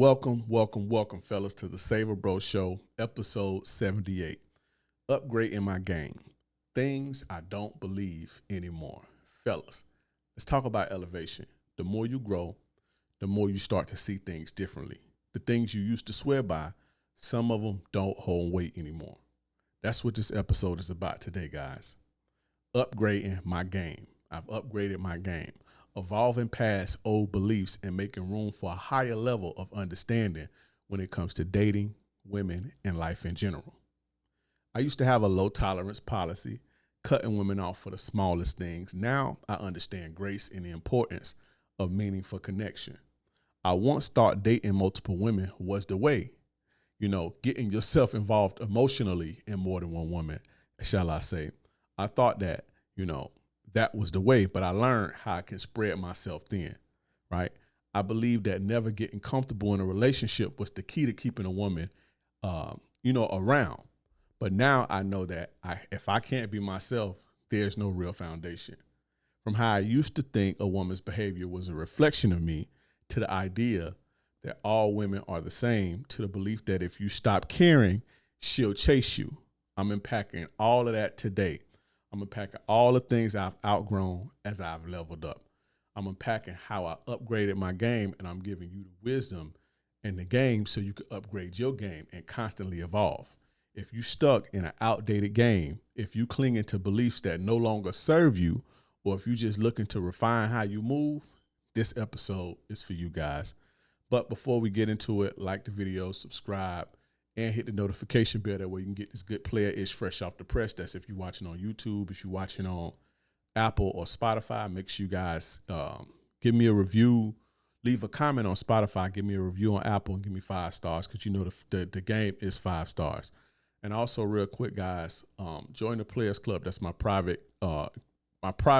Welcome, fellas, to the Saver Bro Show, episode 78. Upgrading my game. Things I don't believe anymore. Fellas, let's talk about elevation. The more you grow, the more you start to see things differently. The things you used to swear by, some of them don't hold weight anymore. That's what this episode is about today, guys. Upgrading my game. I've upgraded my game, evolving past old beliefs and making room for a higher level of understanding when it comes to dating, women, and life in general. I used to have a low tolerance policy, cutting women off for the smallest things. Now I understand grace and the importance of meaningful connection. I once thought dating multiple women was the way, getting yourself involved emotionally in more than one woman, shall I say. I thought that, that was the way, but I learned how I can spread myself thin, right? I believe that never getting comfortable in a relationship was the key to keeping a woman, around. But now I know that if I can't be myself, there's no real foundation. From how I used to think a woman's behavior was a reflection of me, to the idea that all women are the same, to the belief that if you stop caring, she'll chase you. I'm unpacking all of that today. I'm unpacking all the things I've outgrown as I've leveled up. I'm unpacking how I upgraded my game, and I'm giving you the wisdom and the game so you can upgrade your game and constantly evolve. If you stuck in an outdated game, if you clinging to beliefs that no longer serve you, or if you just looking to refine how you move, this episode is for you guys. But before we get into it, like the video, subscribe, and hit the notification bell. That way you can get this good player-ish fresh off the press. That's if you're watching on YouTube, if you're watching on Apple or Spotify. Make sure you guys give me a review. Leave a comment on Spotify. Give me a review on Apple and give me 5 stars, because the game is 5 stars. And also, real quick, guys, join the Players Club. That's my private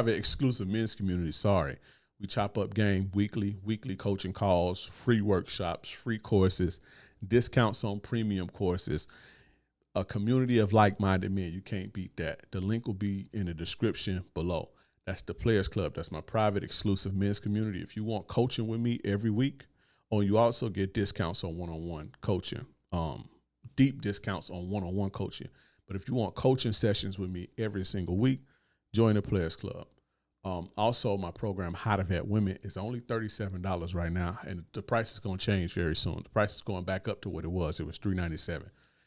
exclusive men's community. Sorry. We chop up game weekly coaching calls, free workshops, free courses, discounts on premium courses, a community of like-minded men. You can't beat that. The link will be in the description below. That's the Players Club. That's my private exclusive men's community. If you want coaching with me every week, you also get discounts on one-on-one coaching, deep discounts on one-on-one coaching. But if you want coaching sessions with me every single week, join the Players Club. Also, my program, How to Vet Women, is only $37 right now, and the price is going to change very soon. The price is going back up to what it was. It was $397.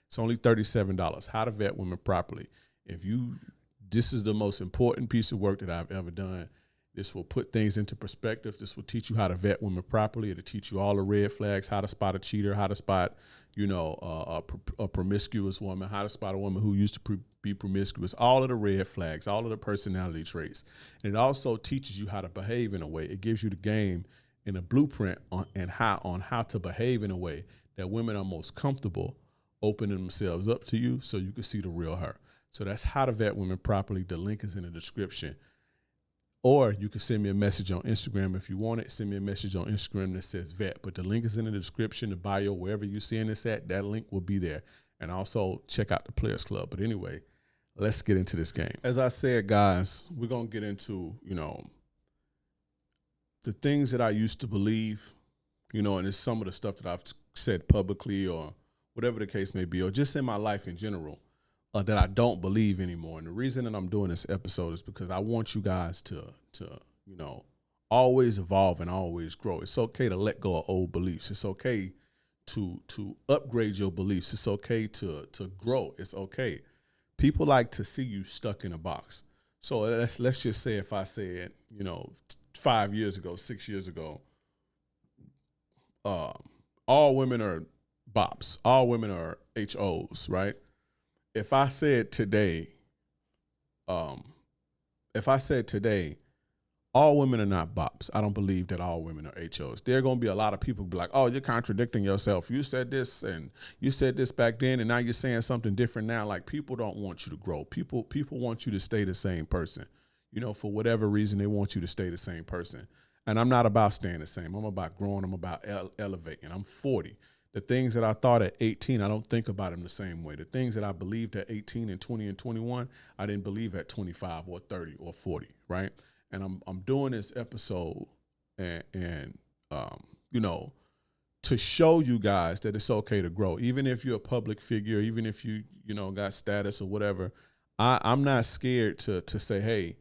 It's only $37. How to Vet Women Properly. This is the most important piece of work that I've ever done. This will put things into perspective. This will teach you how to vet women properly. It'll teach you all the red flags, how to spot a cheater, how to spot, a promiscuous woman, how to spot a woman who used to be promiscuous, all of the red flags, all of the personality traits. And it also teaches you how to behave in a way. It gives you the game and a blueprint on how to behave in a way that women are most comfortable opening themselves up to you, so you can see the real her. So that's How to Vet Women Properly. The link is in the description. Or you can send me a message on Instagram if you want it. Send me a message on Instagram that says vet. But the link is in the description, the bio, wherever you're seeing this at, that link will be there. And also check out the Players Club. But anyway, let's get into this game. As I said, guys, we're going to get into, the things that I used to believe, and it's some of the stuff that I've said publicly or whatever the case may be, or just in my life in general. That I don't believe anymore. And the reason that I'm doing this episode is because I want you guys to always evolve and always grow. It's okay to let go of old beliefs. It's okay to upgrade your beliefs. It's okay to grow. It's okay. People like to see you stuck in a box. So let's just say, if I said, 5 years ago, 6 years ago, all women are bops, all women are HOs, right? If I said today, all women are not bops, I don't believe that all women are HOs. There are going to be a lot of people who be like, oh, you're contradicting yourself. You said this and you said this back then, and now you're saying something different now. Like, people don't want you to grow. People want you to stay the same person. For whatever reason, they want you to stay the same person. And I'm not about staying the same. I'm about growing. I'm about elevating. I'm 40. The things that I thought at 18, I don't think about them the same way. The things that I believed at 18 and 20 and 21, I didn't believe at 25 or 30 or 40, right? And I'm doing this episode and to show you guys that it's okay to grow, even if you're a public figure, even if you got status or whatever. I'm not scared to say, hey,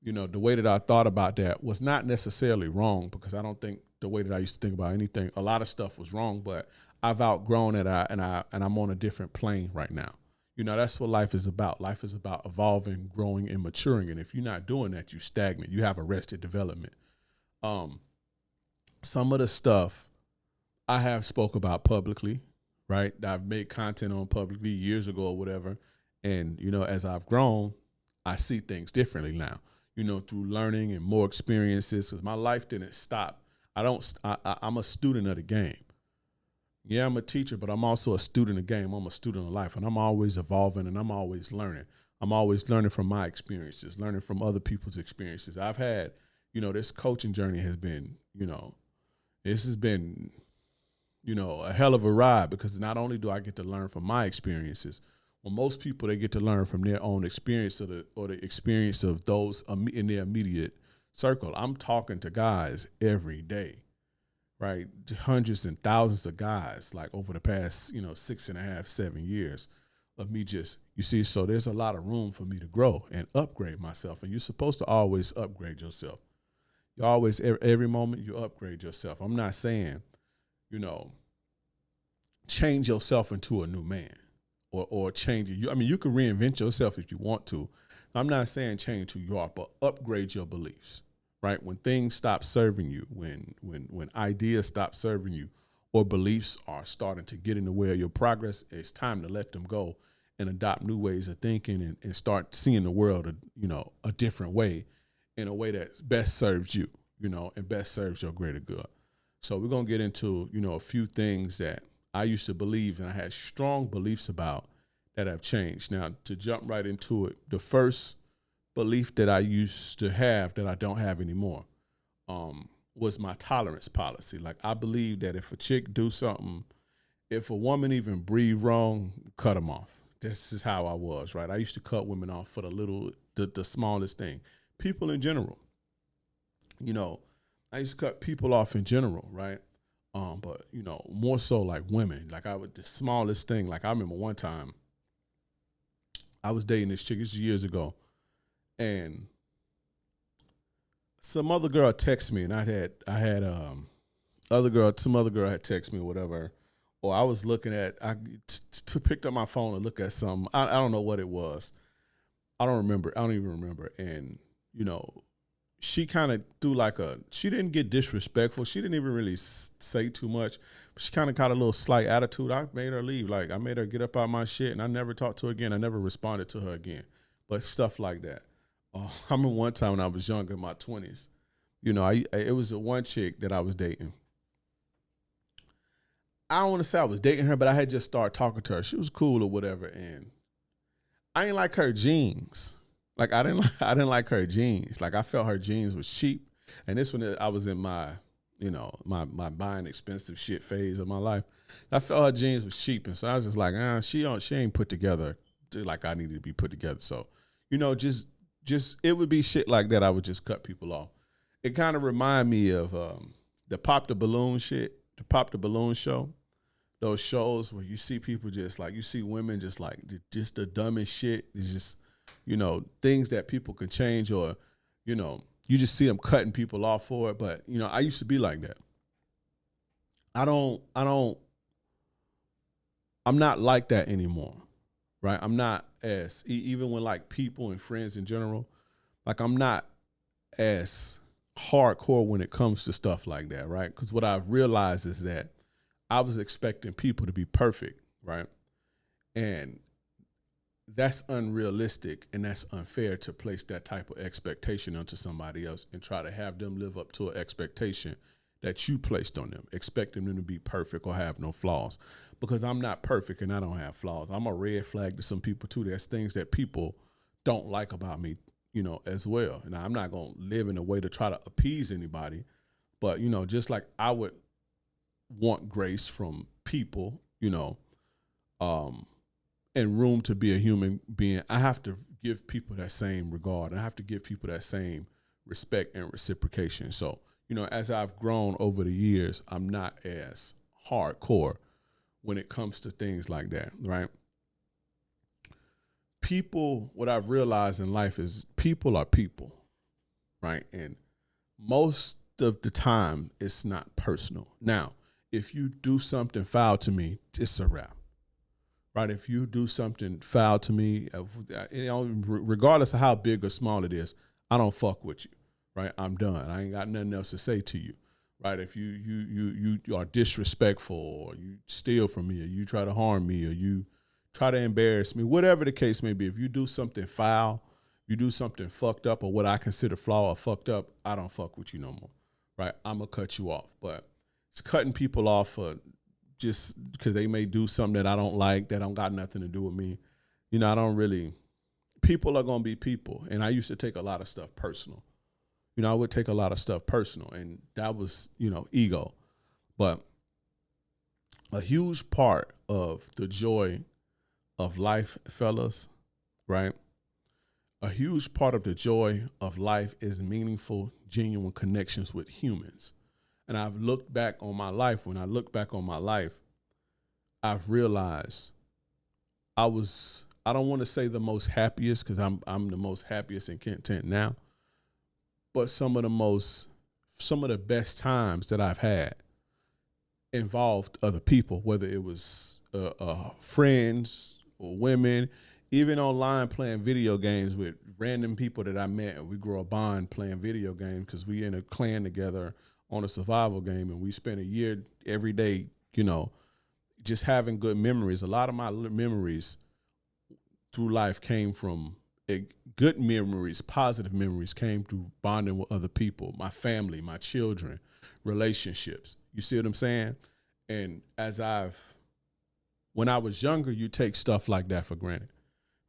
the way that I thought about that was not necessarily wrong, because I don't think the way that I used to think about anything, a lot of stuff was wrong, but I've outgrown it, and I'm on a different plane right now. That's what life is about. Life is about evolving, growing, and maturing. And if you're not doing that, you stagnant. You have arrested development. Some of the stuff I have spoke about publicly, right? I've made content on publicly years ago or whatever. And, as I've grown, I see things differently now, through learning and more experiences, because my life didn't stop. I'm a student of the game. Yeah, I'm a teacher, but I'm also a student of the game. I'm a student of life, and I'm always evolving, and I'm always learning. I'm always learning from my experiences, learning from other people's experiences. I've had, this coaching journey has been, this has been, a hell of a ride, because not only do I get to learn from my experiences, well, most people, they get to learn from their own experience or the experience of those in their immediate circle. I'm talking to guys every day, right? Hundreds and thousands of guys, like over the past, 6.5, 7 years of me so there's a lot of room for me to grow and upgrade myself. And you're supposed to always upgrade yourself. You always, every moment you upgrade yourself. I'm not saying, change yourself into a new man or change it. You can reinvent yourself if you want to. I'm not saying change who you are, but upgrade your beliefs, right? When things stop serving you, when ideas stop serving you, or beliefs are starting to get in the way of your progress, it's time to let them go and adopt new ways of thinking and start seeing the world, a different way, in a way that best serves you, and best serves your greater good. So we're going to get into, a few things that I used to believe and I had strong beliefs about that have changed. Now, to jump right into it, the first belief that I used to have that I don't have anymore was my tolerance policy. Like, I believe that if a chick do something, if a woman even breathe wrong, cut them off. This is how I was, right? I used to cut women off for the smallest thing. People in general, I used to cut people off in general, right? But more so like women. Like, the smallest thing. Like, I remember one time I was dating this chick, this was years ago, and some other girl texted me, and some other girl had texted me or whatever, or I was looking at, picked up my phone and look at something. I don't know what it was. I don't remember. I don't even remember. And, she kind of she didn't get disrespectful. She didn't even really say too much. But she kind of got a little slight attitude. I made her leave. Like, I made her get up out of my shit, and I never talked to her again. I never responded to her again. But stuff like that. I remember one time when I was younger, in my 20s, it was a one chick that I was dating. I don't want to say I was dating her, but I had just started talking to her. She was cool or whatever, and I didn't like her jeans. Like, I didn't like her jeans. Like, I felt her jeans was cheap. And this when I was in my, my buying expensive shit phase of my life. I felt her jeans was cheap. And so I was just like, she ain't put together like I needed to be put together. So, just it would be shit like that. I would just cut people off. It kind of remind me of the Pop the Balloon shit, the Pop the Balloon show. Those shows where you see people just like, you see women just like, just the dumbest shit. It's just, things that people can change, or, you just see them cutting people off for it. But, I used to be like that. I'm not like that anymore, right? I'm not as, even when like people and friends in general, like, I'm not as hardcore when it comes to stuff like that, right? Because what I've realized is that I was expecting people to be perfect, right? And that's unrealistic, and that's unfair to place that type of expectation onto somebody else and try to have them live up to an expectation that you placed on them, expecting them to be perfect or have no flaws. Because I'm not perfect and I don't have flaws. I'm a red flag to some people too. There's things that people don't like about me, as well. And I'm not going to live in a way to try to appease anybody. But, just like I would want grace from people, and room to be a human being, I have to give people that same regard. I have to give people that same respect and reciprocation. So, as I've grown over the years, I'm not as hardcore when it comes to things like that, right? People, what I've realized in life is people are people, right? And most of the time, it's not personal. Now, if you do something foul to me, it's a wrap, right? If you do something foul to me, regardless of how big or small it is, I don't fuck with you, right? I'm done. I ain't got nothing else to say to you, right? If you are disrespectful, or you steal from me, or you try to harm me, or you try to embarrass me, whatever the case may be, if you do something foul, you do something fucked up, or what I consider flaw or fucked up, I don't fuck with you no more, right? I'm going to cut you off. But it's cutting people off for just because they may do something that I don't like, that don't got nothing to do with me. I don't really, people are going to be people. And I used to take a lot of stuff personal. I would take a lot of stuff personal, and that was, ego. But a huge part of the joy of life, fellas, right? A huge part of the joy of life is meaningful, genuine connections with humans. And I've looked back on my life. When I look back on my life, I've realized I don't want to say the most happiest, because I'm the most happiest and content now, but some of the best times that I've had involved other people, whether it was friends or women, even online playing video games with random people that I met, and we grow a bond playing video games because we in a clan together on a survival game, and we spent a year every day, just having good memories. A lot of my memories through life came from good memories, positive memories came through bonding with other people, my family, my children, relationships. You see what I'm saying? And when I was younger, you take stuff like that for granted.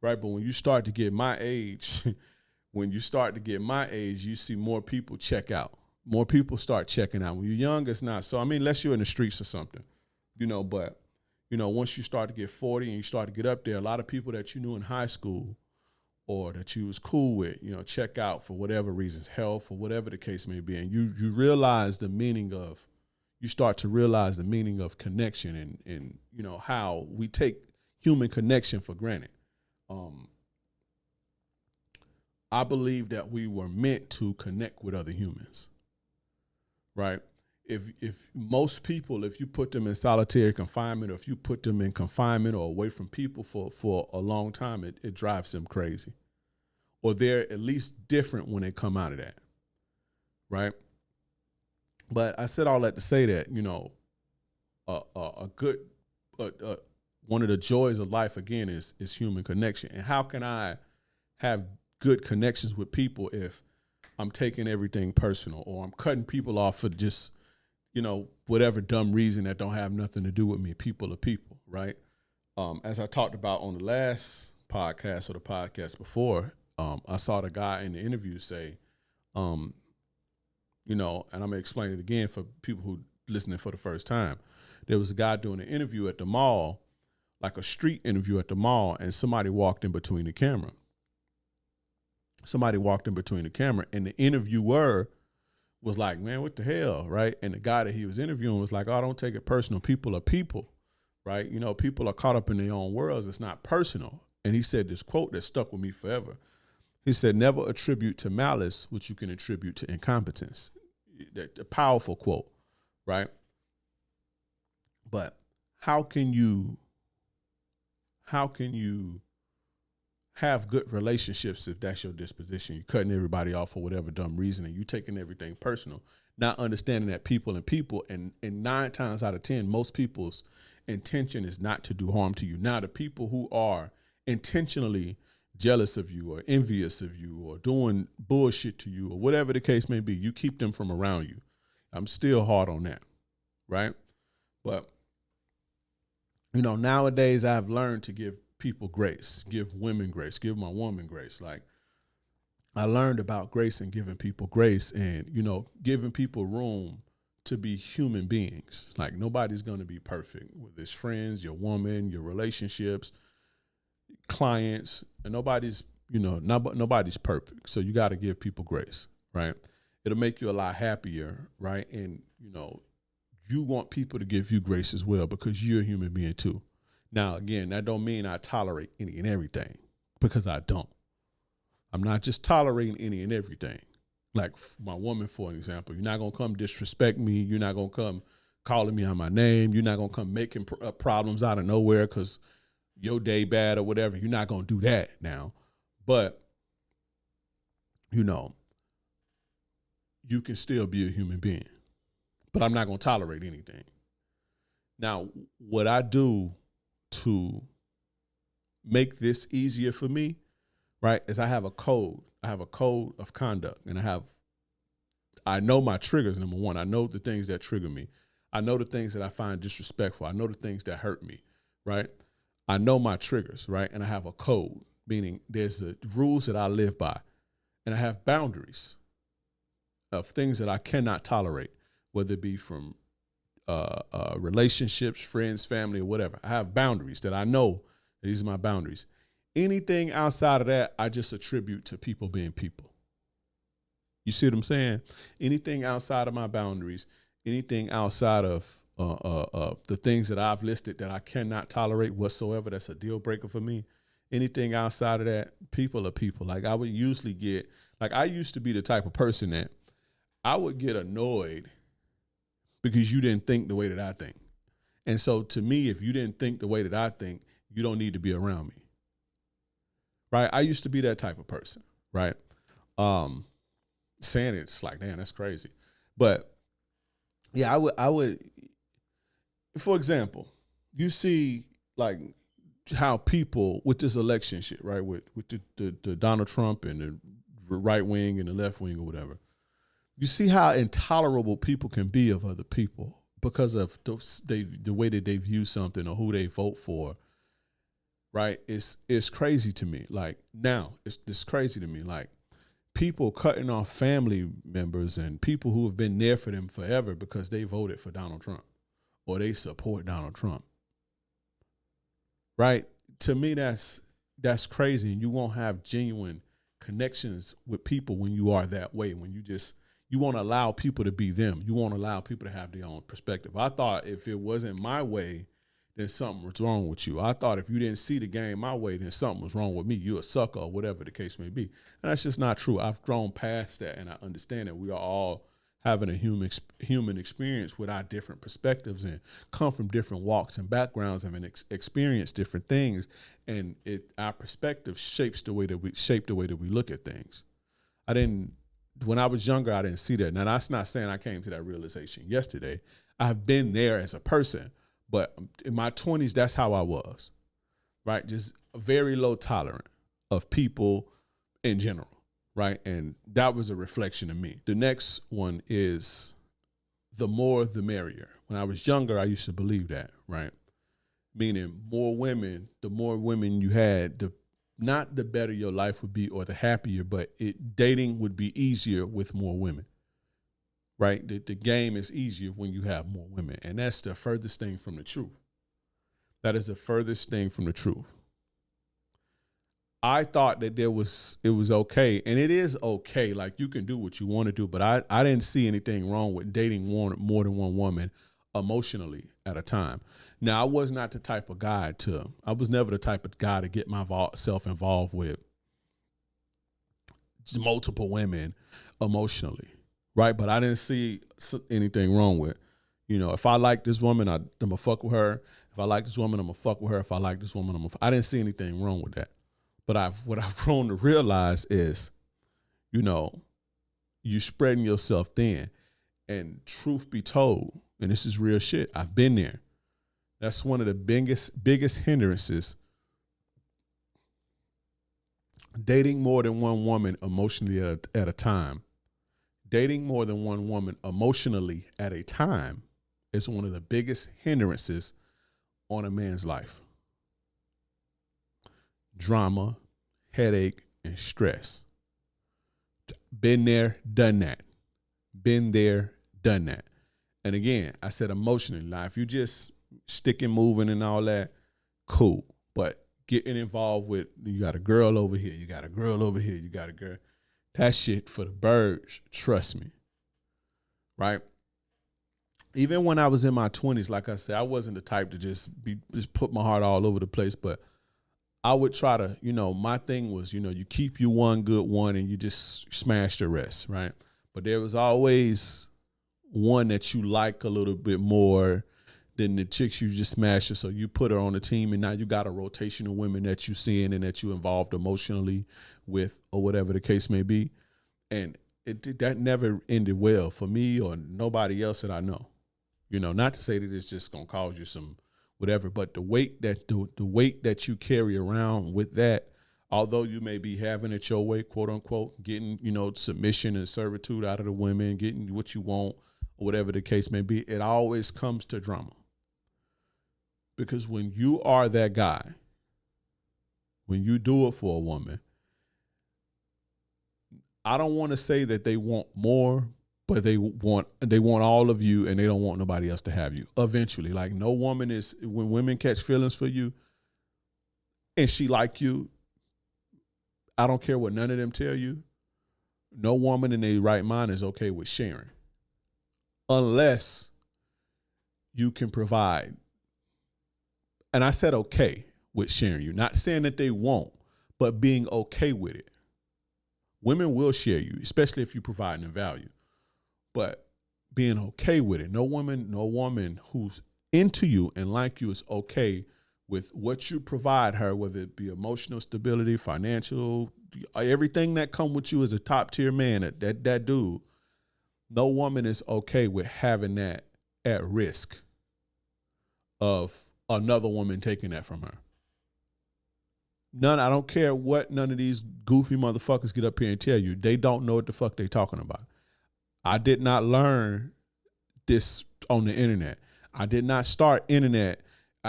Right, but when you start to get my age, you see more people check out. More people start checking out. When you're young, it's not. So, unless you're in the streets or something, but, once you start to get 40 and you start to get up there, a lot of people that you knew in high school or that you was cool with, check out for whatever reasons, health or whatever the case may be. And you start to realize the meaning of connection and how we take human connection for granted. I believe that we were meant to connect with other humans, right? If most people, if you put them in solitary confinement, or if you put them in confinement or away from people for a long time, it drives them crazy. Or they're at least different when they come out of that, right? But I said all that to say that, one of the joys of life, again, is human connection. And how can I have good connections with people if I'm taking everything personal, or I'm cutting people off for just, whatever dumb reason that don't have nothing to do with me? People are people, right? As I talked about on the last podcast or the podcast before, I saw the guy in the interview say, and I'm going to explain it again for people who listening for the first time. There was a guy doing an interview at the mall, like a street interview at the mall, and somebody walked in between the camera. And the interviewer was like, man, what the hell, right? And the guy that he was interviewing was like, oh, don't take it personal. People are people, right? People are caught up in their own worlds. It's not personal. And he said this quote that stuck with me forever. He said, never attribute to malice what you can attribute to incompetence. That a powerful quote, right? But how can you have good relationships if that's your disposition? You're cutting everybody off for whatever dumb reason, and you taking everything personal, not understanding that people and people, and 9 times out of 10, most people's intention is not to do harm to you. Now, the people who are intentionally jealous of you or envious of you or doing bullshit to you or whatever the case may be, you keep them from around you. I'm still hard on that, right? But, nowadays I've learned to give people grace, give women grace, give my woman grace. Like, I learned about grace and giving people grace and, giving people room to be human beings. Like, nobody's going to be perfect, whether it's friends, your woman, your relationships, clients, and nobody's perfect. So you got to give people grace, right? It'll make you a lot happier, right? And, you want people to give you grace as well because you're a human being too. Now, again, that don't mean I tolerate any and everything, because I don't. I'm not just tolerating any and everything. Like my woman, for example, you're not going to come disrespect me. You're not going to come calling me on my name. You're not going to come making problems out of nowhere because your day bad or whatever. You're not going to do that now. But, you know, you can still be a human being. But I'm not going to tolerate anything. Now, what I do to make this easier for me, right, is I have a code. I have a code of conduct, and I know my triggers, number one. I know the things that trigger me. I know the things that I find disrespectful. I know the things that hurt me, right? I know my triggers, right? And I have a code, meaning there's the rules that I live by, and I have boundaries of things that I cannot tolerate, whether it be from relationships, friends, family, or whatever. I have boundaries that I know these are my boundaries. Anything outside of that, I just attribute to people being people. You see what I'm saying? Anything outside of my boundaries, anything outside of the things that I've listed that I cannot tolerate whatsoever, that's a deal breaker for me. Anything outside of that, people are people. Like I would usually get, like I used to be the type of person that I would get annoyed because you didn't think the way that I think. And so to me, if you didn't think the way that I think, you don't need to be around me. Right? I used to be that type of person, right? Saying it's like, damn, that's crazy. But yeah, I would, for example, you see like how people with this election shit, right? With the Donald Trump and the right wing and the left wing or whatever. You see how intolerable people can be of other people because of the way that they view something or who they vote for. Right? It's crazy to me. Like now, it's crazy to me. Like people cutting off family members and people who have been there for them forever because they voted for Donald Trump or they support Donald Trump. Right? To me, that's crazy. And you won't have genuine connections with people when you are that way, when you won't allow people to be them. You won't allow people to have their own perspective. I thought if it wasn't my way, then something was wrong with you. I thought if you didn't see the game my way, then something was wrong with me. You a sucker or whatever the case may be. And that's just not true. I've grown past that, and I understand that we are all having a human experience with our different perspectives and come from different walks and backgrounds and experience different things. And our perspective shapes the way that we look at things. When I was younger, I didn't see that. Now, that's not saying I came to that realization yesterday. I've been there as a person. But in my 20s, that's how I was, right? Just very low tolerant of people in general, right? And that was a reflection of me. The next one is the more the merrier. When I was younger, I used to believe that, right? Meaning more women, the more women you had, not the better your life would be or the happier, but dating would be easier with more women. Right? The game is easier when you have more women. And that's the furthest thing from the truth. That is the furthest thing from the truth. I thought that it was okay. And it is okay. Like you can do what you want to do. But I didn't see anything wrong with dating more than one woman emotionally at a time. Now, I was not the type of guy I was never the type of guy to get myself involved with multiple women emotionally. Right, but I didn't see anything wrong with, if I like this woman, I'm gonna fuck with her. If I like this woman, I'm gonna fuck with her. If I like this woman, I didn't see anything wrong with that. But what I've grown to realize is, you spreading yourself thin. And truth be told, and this is real shit, I've been there. That's one of the biggest hindrances. Dating more than one woman emotionally at a time. Dating more than one woman emotionally at a time is one of the biggest hindrances on a man's life. Drama, headache, and stress. Been there, done that. Been there, done that. And again, I said emotionally. Now, if you just sticking, moving, and all that, cool. But getting involved with, you got a girl over here, you got a girl over here, you got a girl. That shit for the birds, trust me. Right? even when I was in my 20s, like I said, I wasn't the type to just put my heart all over the place, but I would try to, my thing was, you keep you one good one and you just smash the rest, right? But there was always one that you like a little bit more than the chicks you just smashed her. So you put her on the team, and now you got a rotation of women that you seeing and that you involved emotionally with, or whatever the case may be. And that never ended well for me or nobody else that I know. Not to say that it's just gonna cause you some whatever, but the weight that you carry around with that, although you may be having it your way, quote unquote, getting, submission and servitude out of the women, getting what you want, or whatever the case may be, it always comes to drama. Because when you are that guy, when you do it for a woman, I don't want to say that they want more, but they want all of you, and they don't want nobody else to have you. Eventually, like no woman is, when women catch feelings for you and she like you, I don't care what none of them tell you, no woman in their right mind is okay with sharing. Unless you can provide. And I said okay with sharing you, not saying that they won't, but being okay with it. Women will share you, especially if you provide them value. But being okay with it. No woman who's into you and like you is okay with what you provide her, whether it be emotional stability, financial, everything that come with you as a top tier man, that dude. No woman is okay with having that at risk of another woman taking that from her. I don't care what none of these goofy motherfuckers get up here and tell you. They don't know what the fuck they talking about. I did not learn this on the internet. I did not start internet.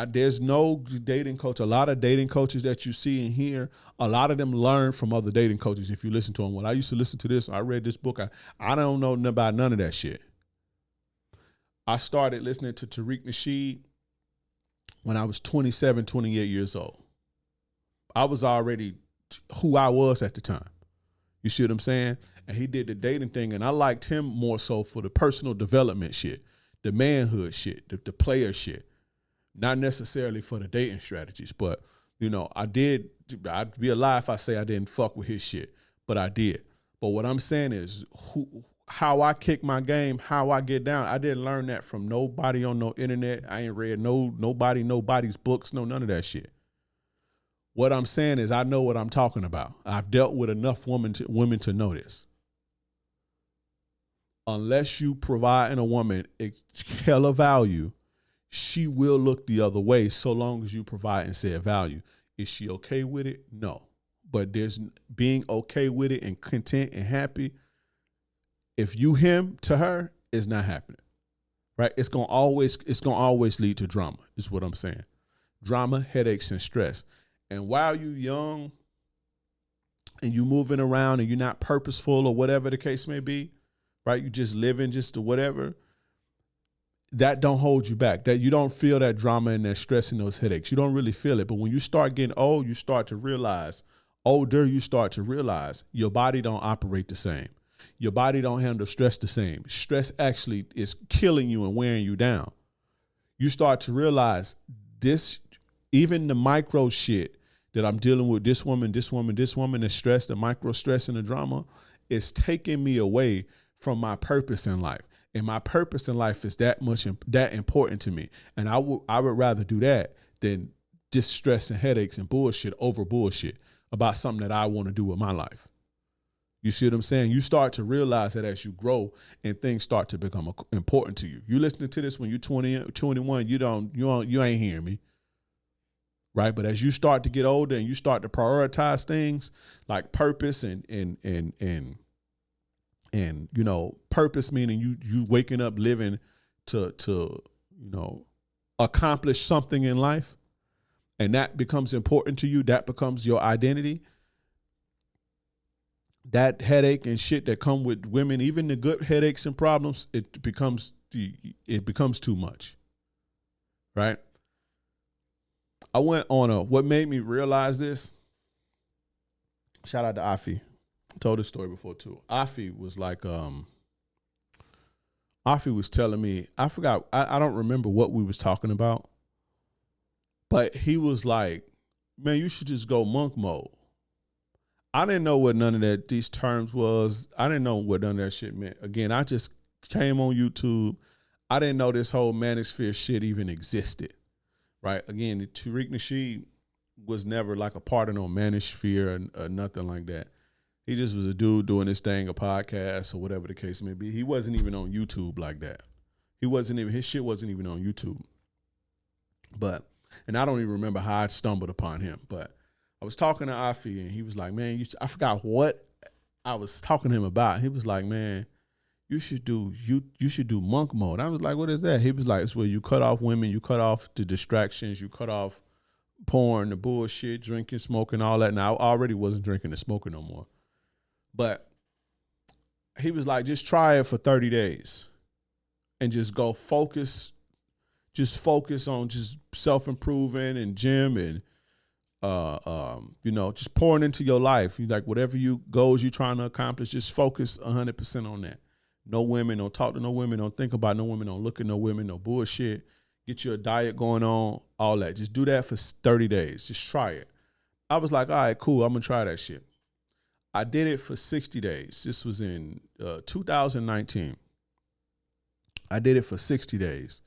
There's no dating coach. A lot of dating coaches that you see and hear, a lot of them learn from other dating coaches if you listen to them. When I used to listen to this, I read this book. I don't know about none of that shit. I started listening to Tariq Nasheed when I was 27, 28 years old. I was already who I was at the time. You see what I'm saying? And he did the dating thing, and I liked him more so for the personal development shit, the manhood shit, the player shit, not necessarily for the dating strategies. But, I'd be a lie if I say I didn't fuck with his shit, but I did. But what I'm saying is how I kick my game, how I get down, I didn't learn that from nobody on no internet. I ain't read nobody's books, none of that shit. What I'm saying is I know what I'm talking about. I've dealt with enough women to know this. Unless you provide in a woman hella value, she will look the other way so long as you provide and said value. Is she okay with it? No. But there's being okay with it and content and happy. If you him to her, it's not happening. Right? It's gonna always lead to drama, is what I'm saying. Drama, headaches, and stress. And while you young and you moving around and you're not purposeful or whatever the case may be, right? You just living just to whatever, that don't hold you back. That you don't feel that drama and that stress and those headaches. You don't really feel it. But when you start getting old, you start to realize your body don't operate the same. Your body don't handle stress the same. Stress actually is killing you and wearing you down. You start to realize this, even the micro shit that I'm dealing with, this woman, the stress, the micro stress and the drama is taking me away from my purpose in life. And my purpose in life is that important to me. And I would rather do that than just stress and headaches and bullshit about something that I want to do with my life. You see what I'm saying? You start to realize that as you grow and things start to become important to you. You listening to this when you're 20, 21, you ain't hearing me. Right? But as you start to get older and you start to prioritize things like purpose and purpose meaning you waking up living to accomplish something in life, and that becomes important to you, that becomes your identity. That headache and shit that come with women, even the good headaches and problems, it becomes too much. Right? I went on what made me realize this. Shout out to Afi. I told this story before too. Afi was like, Afi was telling me, I forgot, I don't remember what we was talking about, but he was like, man, you should just go monk mode. I didn't know what none of that these terms was. I didn't know what none of that shit meant. Again, I just came on YouTube. I didn't know this whole manosphere shit even existed. Right? Again, Tariq Nasheed was never like a part of no manosphere or nothing like that. He just was a dude doing his thing, a podcast or whatever the case may be. He wasn't even on YouTube like that. His shit wasn't even on YouTube. And I don't even remember how I stumbled upon him, but I was talking to Afi and he was like, man, I forgot what I was talking to him about. He was like, man, you should do monk mode. I was like, what is that? He was like, it's where you cut off women, you cut off the distractions, you cut off porn, the bullshit, drinking, smoking, all that. Now I already wasn't drinking and smoking no more. But he was like, just try it for 30 days and just go focus on just self-improving and gym and, just pouring into your life. You like whatever goals you're trying to accomplish, just focus 100% on that. No women, don't talk to no women, don't think about no women, don't look at no women, no bullshit. Get your diet going on, all that. Just do that for 30 days. Just try it. I was like, all right, cool. I'm going to try that shit. I did it for 60 days. This was in 2019. I did it for 60 days.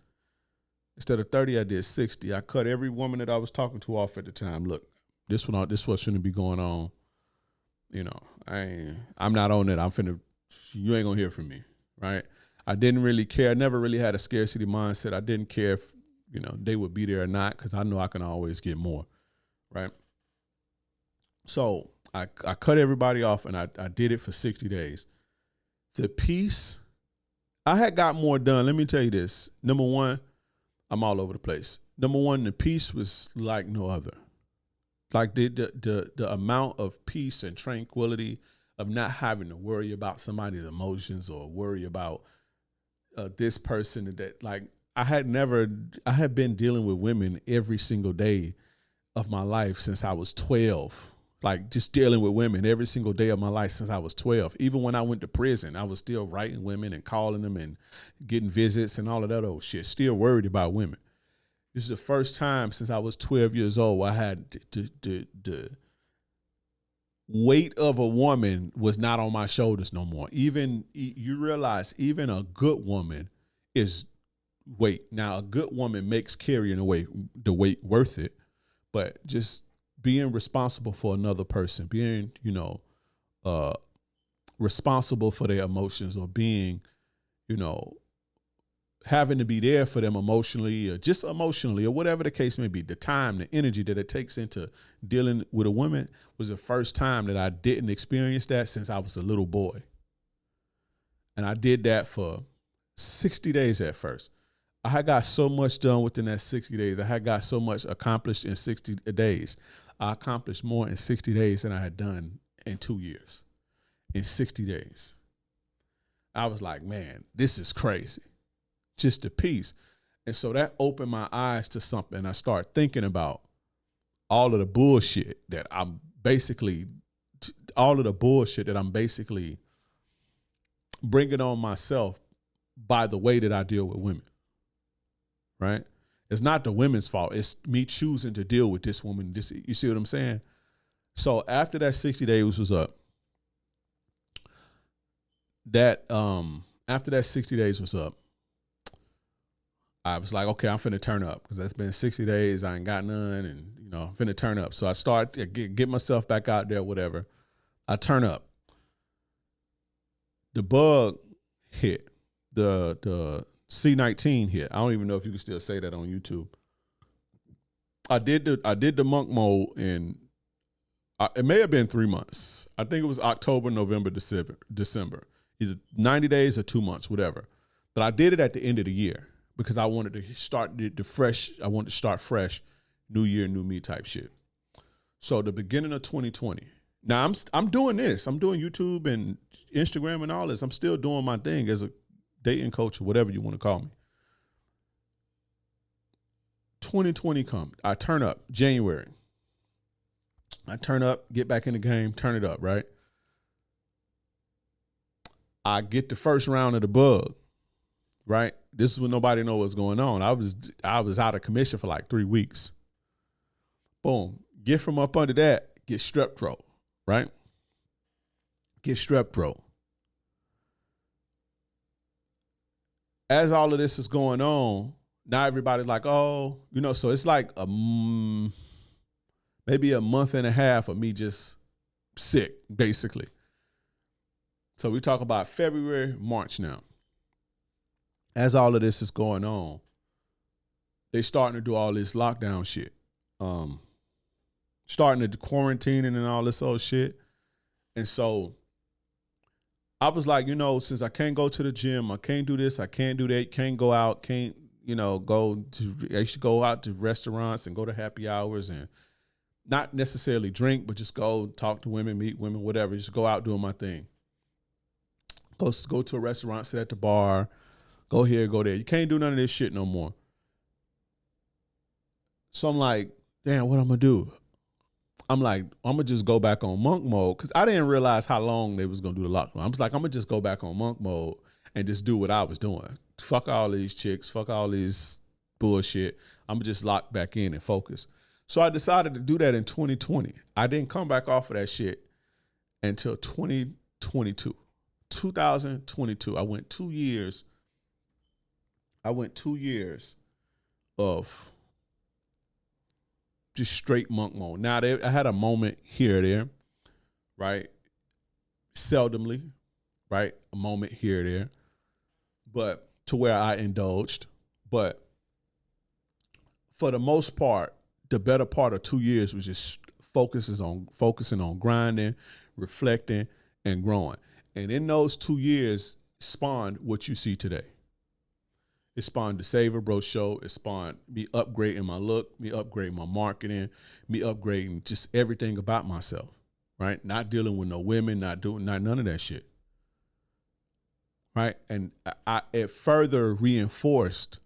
Instead of 30, I did 60. I cut every woman that I was talking to off at the time. Look, this what shouldn't be going on. I'm not on it. You ain't going to hear from me, right? I didn't really care. I never really had a scarcity mindset. I didn't care if, they would be there or not because I know I can always get more, right? So I cut everybody off and I did it for 60 days. The peace, I had got more done. Let me tell you this. Number one, I'm all over the place. Number one, the peace was like no other. Like the amount of peace and tranquility of not having to worry about somebody's emotions or worry about this person that like I had been dealing with women every single day of my life since I was 12. Like just dealing with women every single day of my life since I was 12. Even when I went to prison, I was still writing women and calling them and getting visits and all of that old shit. Still worried about women. This is the first time since I was 12 years old I had the weight of a woman was not on my shoulders no more. Even you realize even a good woman is weight. Now a good woman makes carrying the weight worth it, but just being responsible for another person, being, responsible for their emotions or being, having to be there for them emotionally or whatever the case may be, the time, the energy that it takes into dealing with a woman was the first time that I didn't experience that since I was a little boy. And I did that for 60 days at first. I had got so much done within that 60 days. I had got so much accomplished in 60 days. I accomplished more in 60 days than I had done in 2 years. In 60 days. I was like, man, this is crazy. Just the peace. And so that opened my eyes to something. I started thinking about all of the bullshit that I'm basically bringing on myself by the way that I deal with women. Right? It's not the women's fault. It's me choosing to deal with this woman. You see what I'm saying? So after that 60 days was up, after that 60 days was up, I was like, okay, I'm finna turn up because that's been 60 days. I ain't got none, and I'm finna turn up. So I start to get myself back out there, whatever. I turn up. The bug hit. The C19 hit. I don't even know if you can still say that on YouTube. I did the monk mode in it may have been 3 months. I think it was October, November, December. Either 90 days or 2 months, whatever. But I did it at the end of the year because I wanted to start I wanted to start fresh, new year, new me type shit. So the beginning of 2020. Now I'm doing this. I'm doing YouTube and Instagram and all this. I'm still doing my thing as a dating coach or whatever you want to call me. 2020 come. I turn up January. I turn up, get back in the game, turn it up, right? I get the first round of the bug. right? This is when nobody know what's going on. I was out of commission for like 3 weeks. Boom. Get from up under that, get strep throat, right? Get strep throat. As all of this is going on, now everybody's like, oh, so it's like maybe a month and a half of me just sick, basically. So we talk about February, March now. As all of this is going on, they starting to do all this lockdown shit. Starting to quarantine and all this old shit. And so I was like, since I can't go to the gym, I can't do this, I can't do that, can't go out, can't, I used to go out to restaurants and go to happy hours and not necessarily drink, but just go talk to women, meet women, whatever, just go out doing my thing. Go to a restaurant, sit at the bar, go here, go there. You can't do none of this shit no more. So I'm like, damn, what I'm going to do? I'm like, I'm going to just go back on monk mode because I didn't realize how long they was going to do the lockdown. I was like, I'm going to just go back on monk mode and just do what I was doing. Fuck all these chicks. Fuck all this bullshit. I'm going to just lock back in and focus. So I decided to do that in 2020. I didn't come back off of that shit until 2022. 2022. I went 2 years. Of just straight monk mode. Now, I had a moment here or there, right? Seldomly, right? A moment here or there, but to where I indulged. But for the most part, the better part of 2 years was just focusing on grinding, reflecting, and growing. And in those 2 years spawned what you see today. It spawned the Savor Bro Show. It spawned me upgrading my look, me upgrading my marketing, me upgrading just everything about myself, right? Not dealing with no women, not none of that shit, right? And it further reinforced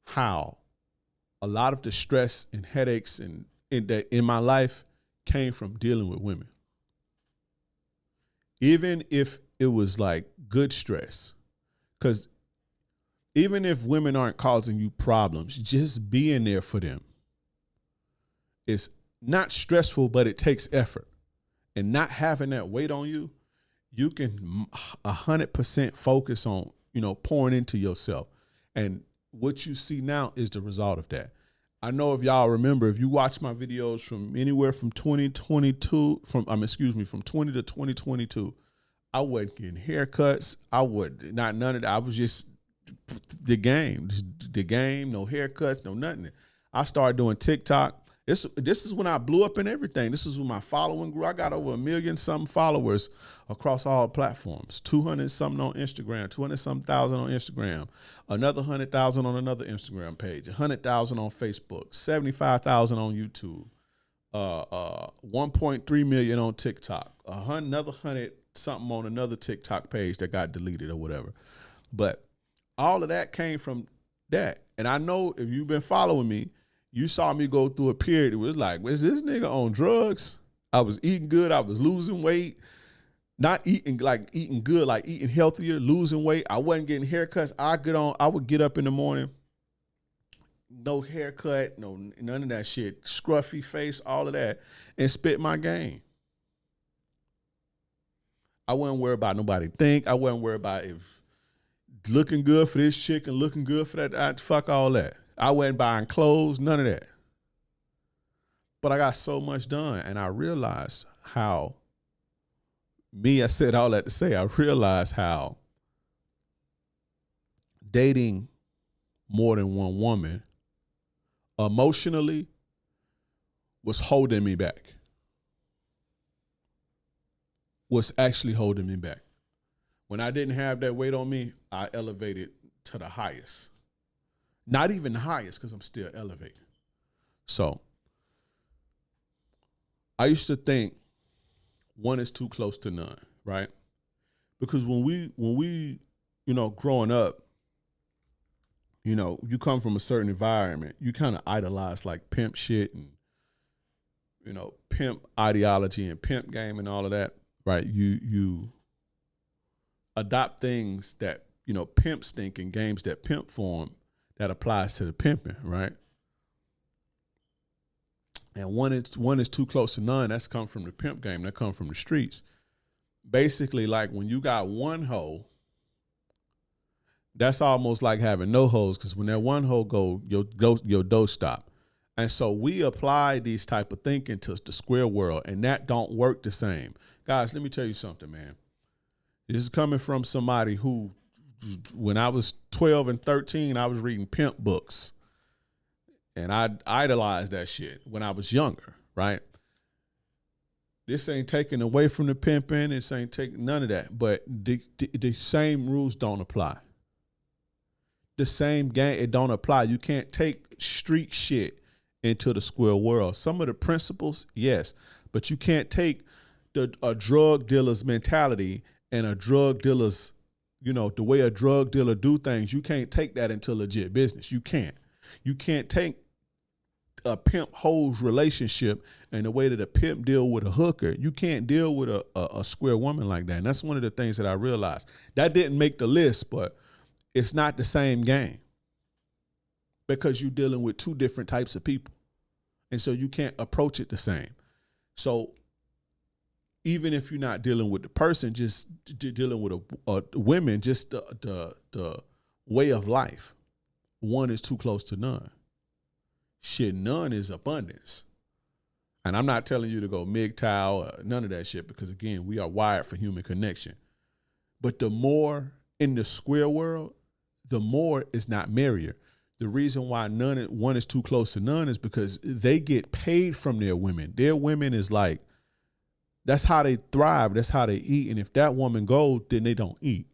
how a lot of the stress and headaches in my life came from dealing with women. Even if it was like good stress, because even if women aren't causing you problems, just being there for them is not stressful, but it takes effort. And not having that weight on you, you can 100% focus on, pouring into yourself. And what you see now is the result of that. I know if y'all remember, if you watch my videos from anywhere from 2022, from 20 to 2022, I wasn't getting haircuts. None of that. I was just the game, no haircuts, no nothing. I started doing TikTok. This is when I blew up in everything. This is when my following grew. I got over 1 million something followers across all platforms. 200 something on Instagram, 200 something thousand on Instagram, another 100,000 on another Instagram page, 100,000 on Facebook, 75,000 on YouTube, 1.3 million on TikTok, another 100 something on another TikTok page that got deleted or whatever. But all of that came from that. And I know if you've been following me, you saw me go through a period. It was like, was this nigga on drugs? I was eating good. I was losing weight. Not eating good, like eating healthier, losing weight. I wasn't getting haircuts. I would get up in the morning, no haircut, none of that shit. Scruffy face, all of that, and spit my game. I wasn't worried about nobody think. I wasn't worried about if looking good for this chick and looking good for that. Fuck all that. I wasn't buying clothes, none of that. But I got so much done, and I realized how I said all that to say, I realized how dating more than one woman emotionally was holding me back. Was actually holding me back. When I didn't have that weight on me, I elevated to the highest. Not even the highest, because I'm still elevating. So I used to think one is too close to none, right? Because when we growing up, you come from a certain environment, you kind of idolize like pimp shit and, pimp ideology and pimp game and all of that, right? You adopt things that pimp stink and games that pimp form that applies to the pimping, right? And one is too close to none. That's come from the pimp game. That come from the streets. Basically, like when you got one hoe, that's almost like having no hoes, because when that one hoe go, your dough stop. And so we apply these type of thinking to the square world, and that don't work the same. Guys, let me tell you something, man. This is coming from somebody who, when I was 12 and 13, I was reading pimp books. And I idolized that shit when I was younger, right? This ain't taking away from the pimping. This ain't taking none of that. But the same rules don't apply. The same game, it don't apply. You can't take street shit into the square world. Some of the principles, yes, but you can't take a drug dealer's mentality and a drug dealer's, the way a drug dealer do things. You can't take that into legit business. You can't. You can't take a pimp hoes relationship and the way that a pimp deal with a hooker. You can't deal with a square woman like that. And that's one of the things that I realized. That didn't make the list, but it's not the same game, because you're dealing with two different types of people. And so you can't approach it the same. So even if you're not dealing with the person, just dealing with a women, just the way of life, one is too close to none. Shit, none is abundance. And I'm not telling you to go MGTOW, none of that shit, because again, we are wired for human connection. But the more in the square world, the more is not merrier. The reason why one is too close to none is because they get paid from their women. Their women is like, that's how they thrive. That's how they eat. And if that woman goes, then they don't eat.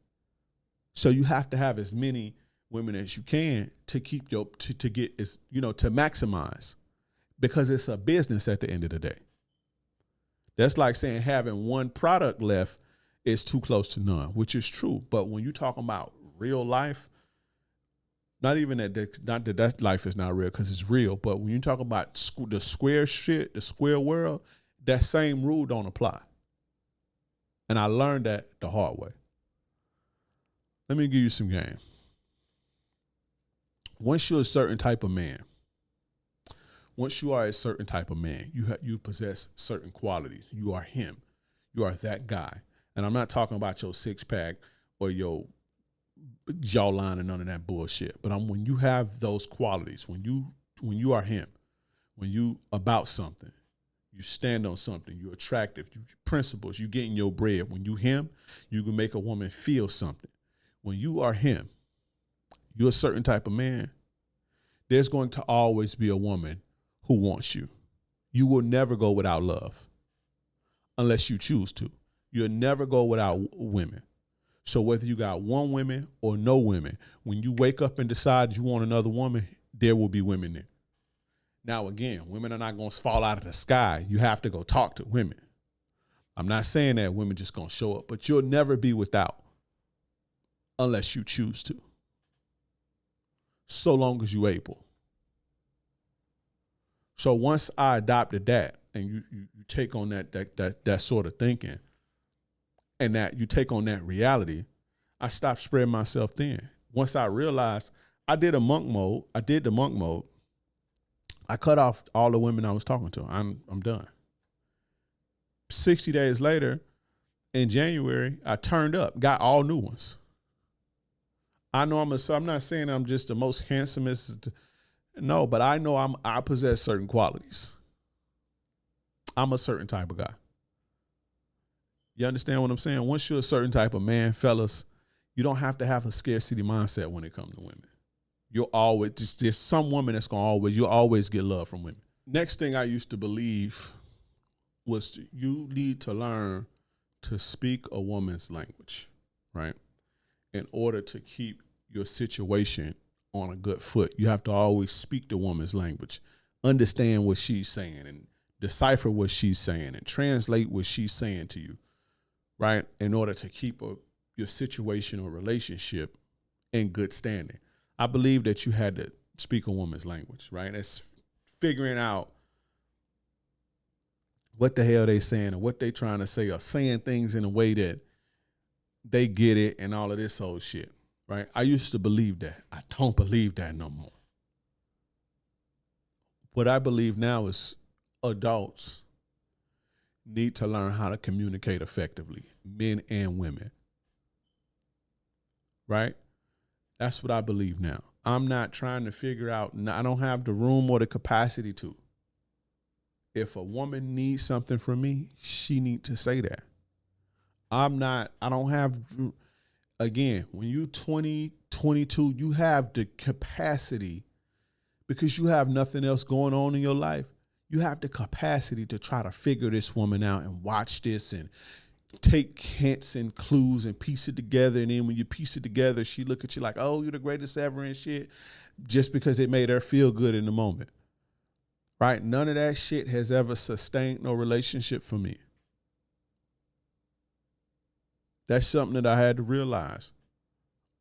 So you have to have as many women as you can to keep to get to maximize, because it's a business at the end of the day. That's like saying having one product left is too close to none, which is true. But when you're talking about real life, not that life is not real, because it's real, but when you talk about the square shit, the square world, that same rule don't apply. And I learned that the hard way. Let me give you some game. Once you're a certain type of man, you possess certain qualities. You are him. You are that guy. And I'm not talking about your six pack or your jawline and none of that bullshit. But when you have those qualities, when you are him, when you about something, you stand on something, you're attractive, you principles, you getting your bread. When you him, you can make a woman feel something. When you are him, you're a certain type of man, there's going to always be a woman who wants you. You will never go without love unless you choose to. You'll never go without women. So whether you got one woman or no women, when you wake up and decide you want another woman, there will be women there. Now, again, women are not going to fall out of the sky. You have to go talk to women. I'm not saying that women just going to show up, but you'll never be without unless you choose to. So long as you're able. So once I adopted that, and you take on that sort of thinking, and that you take on that reality, I stopped spreading myself thin. Once I realized I did the monk mode, I cut off all the women I was talking to. I'm done. 60 days later, in January, I turned up, got all new ones. I know I'm not saying I'm just the most handsomest. No, but I know I possess certain qualities. I'm a certain type of guy. You understand what I'm saying? Once you're a certain type of man, fellas, you don't have to have a scarcity mindset when it comes to women. You'll always, there's some woman that's you'll always get love from women. Next thing I used to believe was you need to learn to speak a woman's language, right? In order to keep your situation on a good foot, you have to always speak the woman's language, understand what she's saying and decipher what she's saying and translate what she's saying to you, right? In order to keep your situation or relationship in good standing. I believe that you had to speak a woman's language, right? It's figuring out what the hell they saying and what they trying to say, or saying things in a way that they get it and all of this old shit. right? I used to believe that. I don't believe that no more. What I believe now is adults need to learn how to communicate effectively, men and women, right? That's what I believe now. I'm not trying to figure out, I don't have the room or the capacity to. If a woman needs something from me, she needs to say that. I don't have, again, when you 20, 22, you have the capacity because you have nothing else going on in your life. You have the capacity to try to figure this woman out and watch this and take hints and clues and piece it together. And then when you piece it together, she look at you like, oh, you're the greatest ever and shit, just because it made her feel good in the moment. Right? None of that shit has ever sustained no relationship for me. That's something that I had to realize.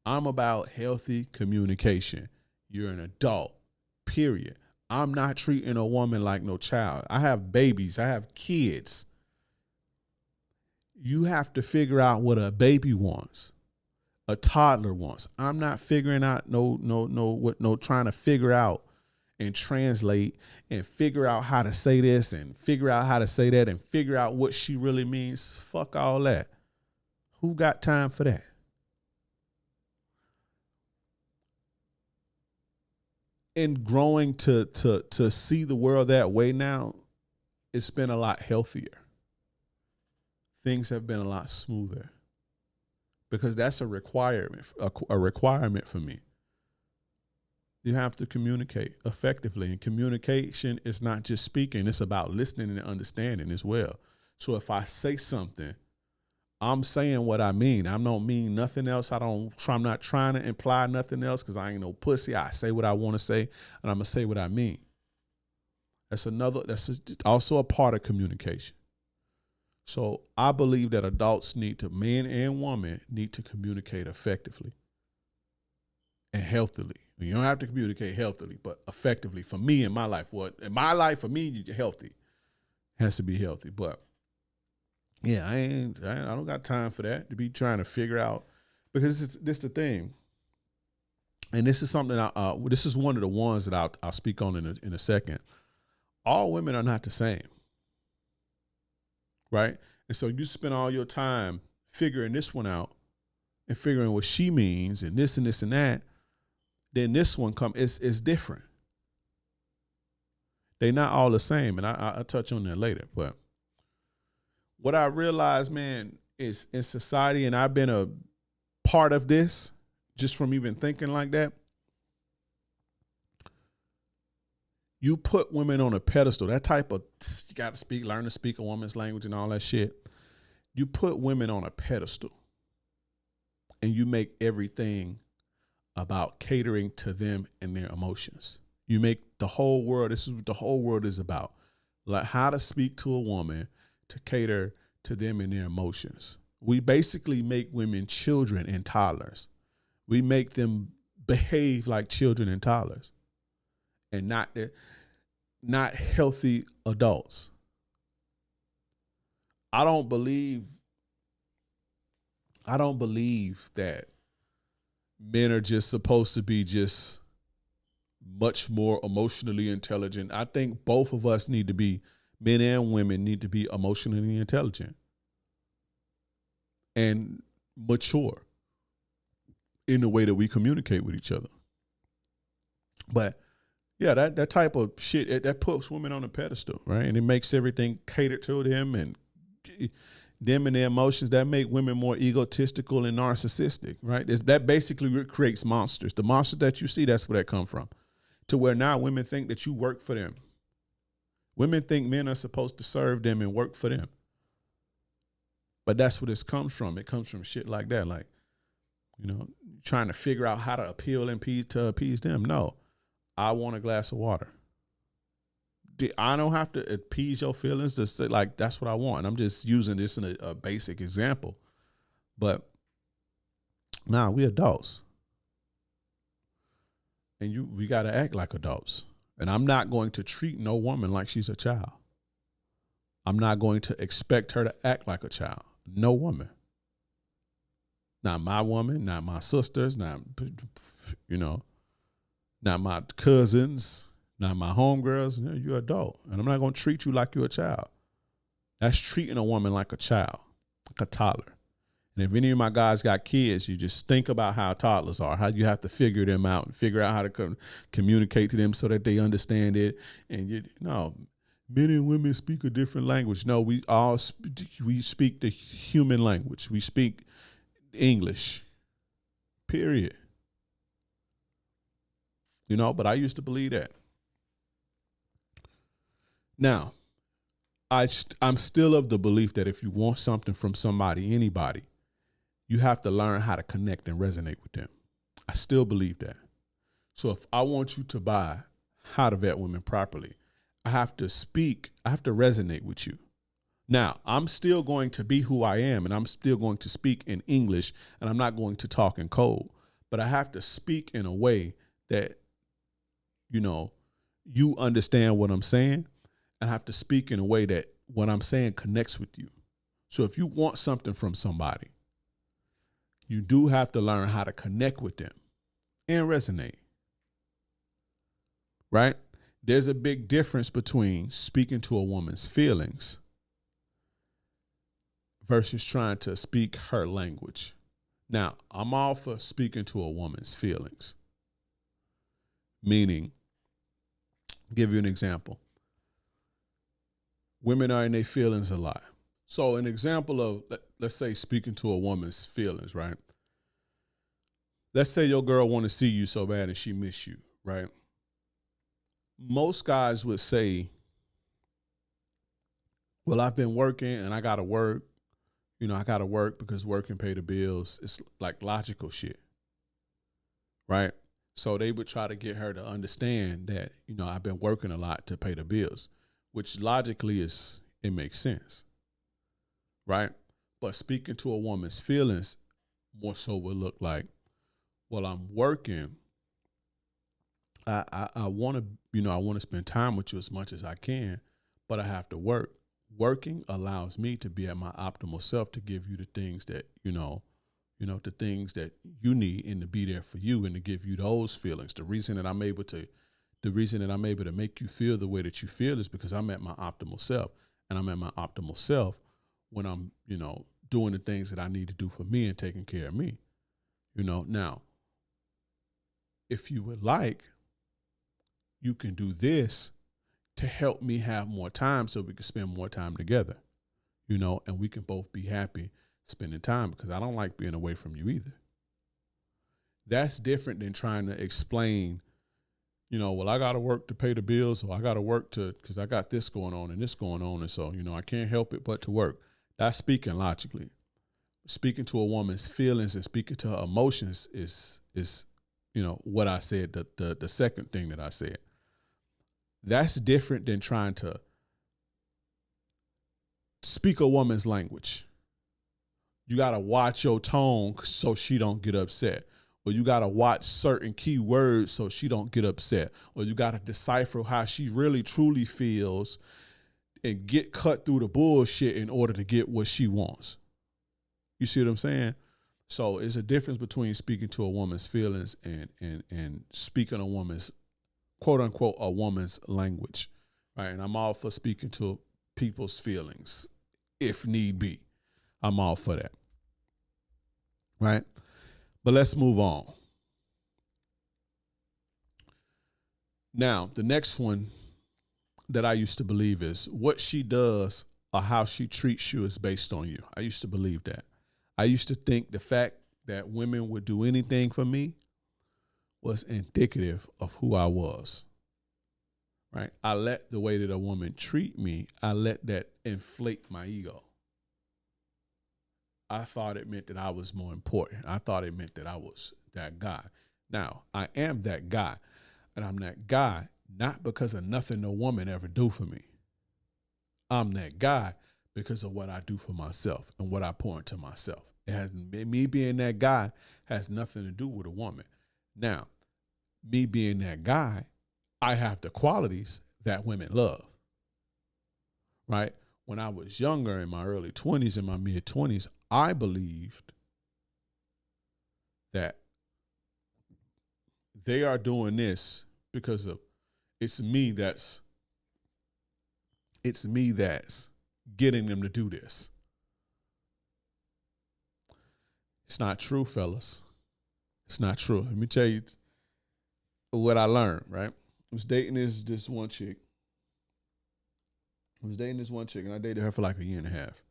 I'm about healthy communication. You're an adult, period. I'm not treating a woman like no child. I have babies. I have kids. You have to figure out what a baby wants, a toddler wants. I'm not figuring out trying to figure out and translate and figure out how to say this and figure out how to say that and figure out what she really means. Fuck all that. Who got time for that? And growing to see the world that way now, it's been a lot healthier. Things have been a lot smoother because that's a requirement for me. You have to communicate effectively, and communication is not just speaking. It's about listening and understanding as well. So if I say something, I'm saying what I mean. I don't mean nothing else. I'm not trying to imply nothing else because I ain't no pussy. I say what I want to say, and I'm going to say what I mean. That's also a part of communication. So I believe that adults men and women need to communicate effectively and healthily. You don't have to communicate healthily, but effectively. For me in my life, for me, you're healthy. It has to be healthy. But yeah, I don't got time for that, to be trying to figure out, because this is the thing. And this is something this is one of the ones that I'll speak on in a second. All women are not the same. Right? And so you spend all your time figuring this one out and figuring what she means and this and this and that. Then this one it's different. They're not all the same. And I'll touch on that later. But what I realized, man, is in society, and I've been a part of this just from even thinking like that, you put women on a pedestal, that type of, you got to learn to speak a woman's language and all that shit. You put women on a pedestal and you make everything about catering to them and their emotions. You make the whole world, this is what the whole world is about. Like how to speak to a woman to cater to them and their emotions. We basically make women children and toddlers. We make them behave like children and toddlers and not healthy adults. I don't believe that men are just supposed to be just much more emotionally intelligent. I think both of us men and women need to be emotionally intelligent and mature in the way that we communicate with each other. But yeah, that type of shit, that puts women on a pedestal, right? And it makes everything catered to them and them and their emotions. That make women more egotistical and narcissistic, right? That basically creates monsters. The monsters that you see, that's where that come from. To where now women think that you work for them. Women think men are supposed to serve them and work for them. But that's where this comes from. It comes from shit like that. Like, trying to figure out how to appeal and appease them. No, I want a glass of water. I don't have to appease your feelings to say, like, that's what I want. I'm just using this in a basic example. But we adults. And we got to act like adults. And I'm not going to treat no woman like she's a child. I'm not going to expect her to act like a child. No woman. Not my woman, not my sisters, not, you know, not my cousins, not my homegirls. You know, you're an adult, and I'm not going to treat you like you're a child. That's treating a woman like a child, like a toddler. And if any of my guys got kids, you just think about how toddlers are, how you have to figure them out and figure out how to communicate to them so that they understand it. And no, men and women speak a different language. No, we speak the human language. We speak English, period. You know, but I used to believe that. Now, I'm still of the belief that if you want something from somebody, anybody, you have to learn how to connect and resonate with them. I still believe that. So if I want you to buy How to Vet Women Properly, I have to resonate with you. Now, I'm still going to be who I am, and I'm still going to speak in English, and I'm not going to talk in code, but I have to speak in a way that, you understand what I'm saying, and I have to speak in a way that what I'm saying connects with you. So if you want something from somebody, you do have to learn how to connect with them and resonate, right? There's a big difference between speaking to a woman's feelings versus trying to speak her language. Now, I'm all for speaking to a woman's feelings, meaning, give you an example. Women are in their feelings a lot. So an example of, let's say, speaking to a woman's feelings, right? Let's say your girl want to see you so bad and she miss you, right? Most guys would say, well, I've been working and I got to work. I got to work because work can pay the bills. It's like logical shit, right? So they would try to get her to understand that, I've been working a lot to pay the bills, which logically it makes sense, right? But speaking to a woman's feelings more so would look like, well, I'm working. I want to, I want to spend time with you as much as I can, but I have to work. Working allows me to be at my optimal self to give you the things that, the things that you need and to be there for you and to give you those feelings. The reason that I'm able to make you feel the way that you feel is because I'm at my optimal self, and I'm at my optimal self when I'm, doing the things that I need to do for me and taking care of me, Now, if you would like, you can do this to help me have more time so we can spend more time together, and we can both be happy spending time, because I don't like being away from you either. That's different than trying to explain, well, I got to work to pay the bills, or I got to work because I got this going on and this going on. And so, I can't help it but to work. That's speaking logically. Speaking to a woman's feelings and speaking to her emotions is what I said, the second thing that I said. That's different than trying to speak a woman's language. You got to watch your tone so she don't get upset. Or you got to watch certain key words so she don't get upset. Or you got to decipher how she really truly feels and get cut through the bullshit in order to get what she wants. You see what I'm saying? So it's a difference between speaking to a woman's feelings and speaking a woman's, quote unquote, a woman's language, right? And I'm all for speaking to people's feelings if need be. I'm all for that, right? But let's move on. Now, the next one that I used to believe is what she does or how she treats you is based on you. I used to believe that. I used to think the fact that women would do anything for me was indicative of who I was, right? I let the way that a woman treat me, I let that inflate my ego. I thought it meant that I was more important. I thought it meant that I was that guy. Now, I am that guy, and I'm that guy not because of nothing no woman ever do for me. I'm that guy because of what I do for myself and what I pour into myself. It has me being that guy has nothing to do with a woman. Now, me being that guy, I have the qualities that women love, right? When I was younger, in my early 20s, in my mid 20s, I believed that they are doing this because of it's me that's getting them to do this. It's not true, fellas. It's not true. Let me tell you what I learned, right? I was dating this one chick. And I dated her for like a year and a half.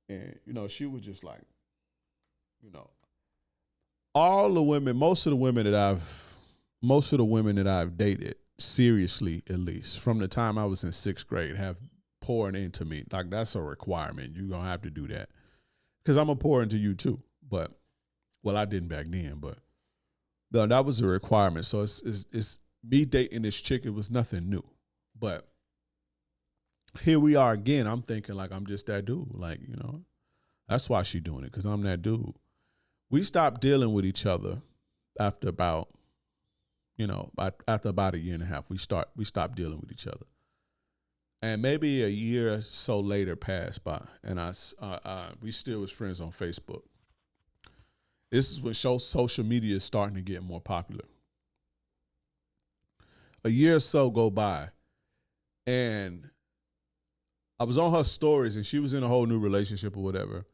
And, she was just like, most of the women that I've dated, seriously at least, from the time I was in 6th grade, have poured into me. Like, that's a requirement. You're going to have to do that. Because I'm going to pour into you too. But, well, I didn't back then, but no, that was a requirement. So it's me dating this chick. It was nothing new. But here we are again. I'm thinking like I'm just that dude. Like, that's why she doing it, because I'm that dude. We stopped dealing with each other after about a year and a half. We stopped dealing with each other. And maybe a year or so later passed by, and we still was friends on Facebook. This is when social media is starting to get more popular. A year or so go by, and I was on her stories, and she was in a whole new relationship or whatever.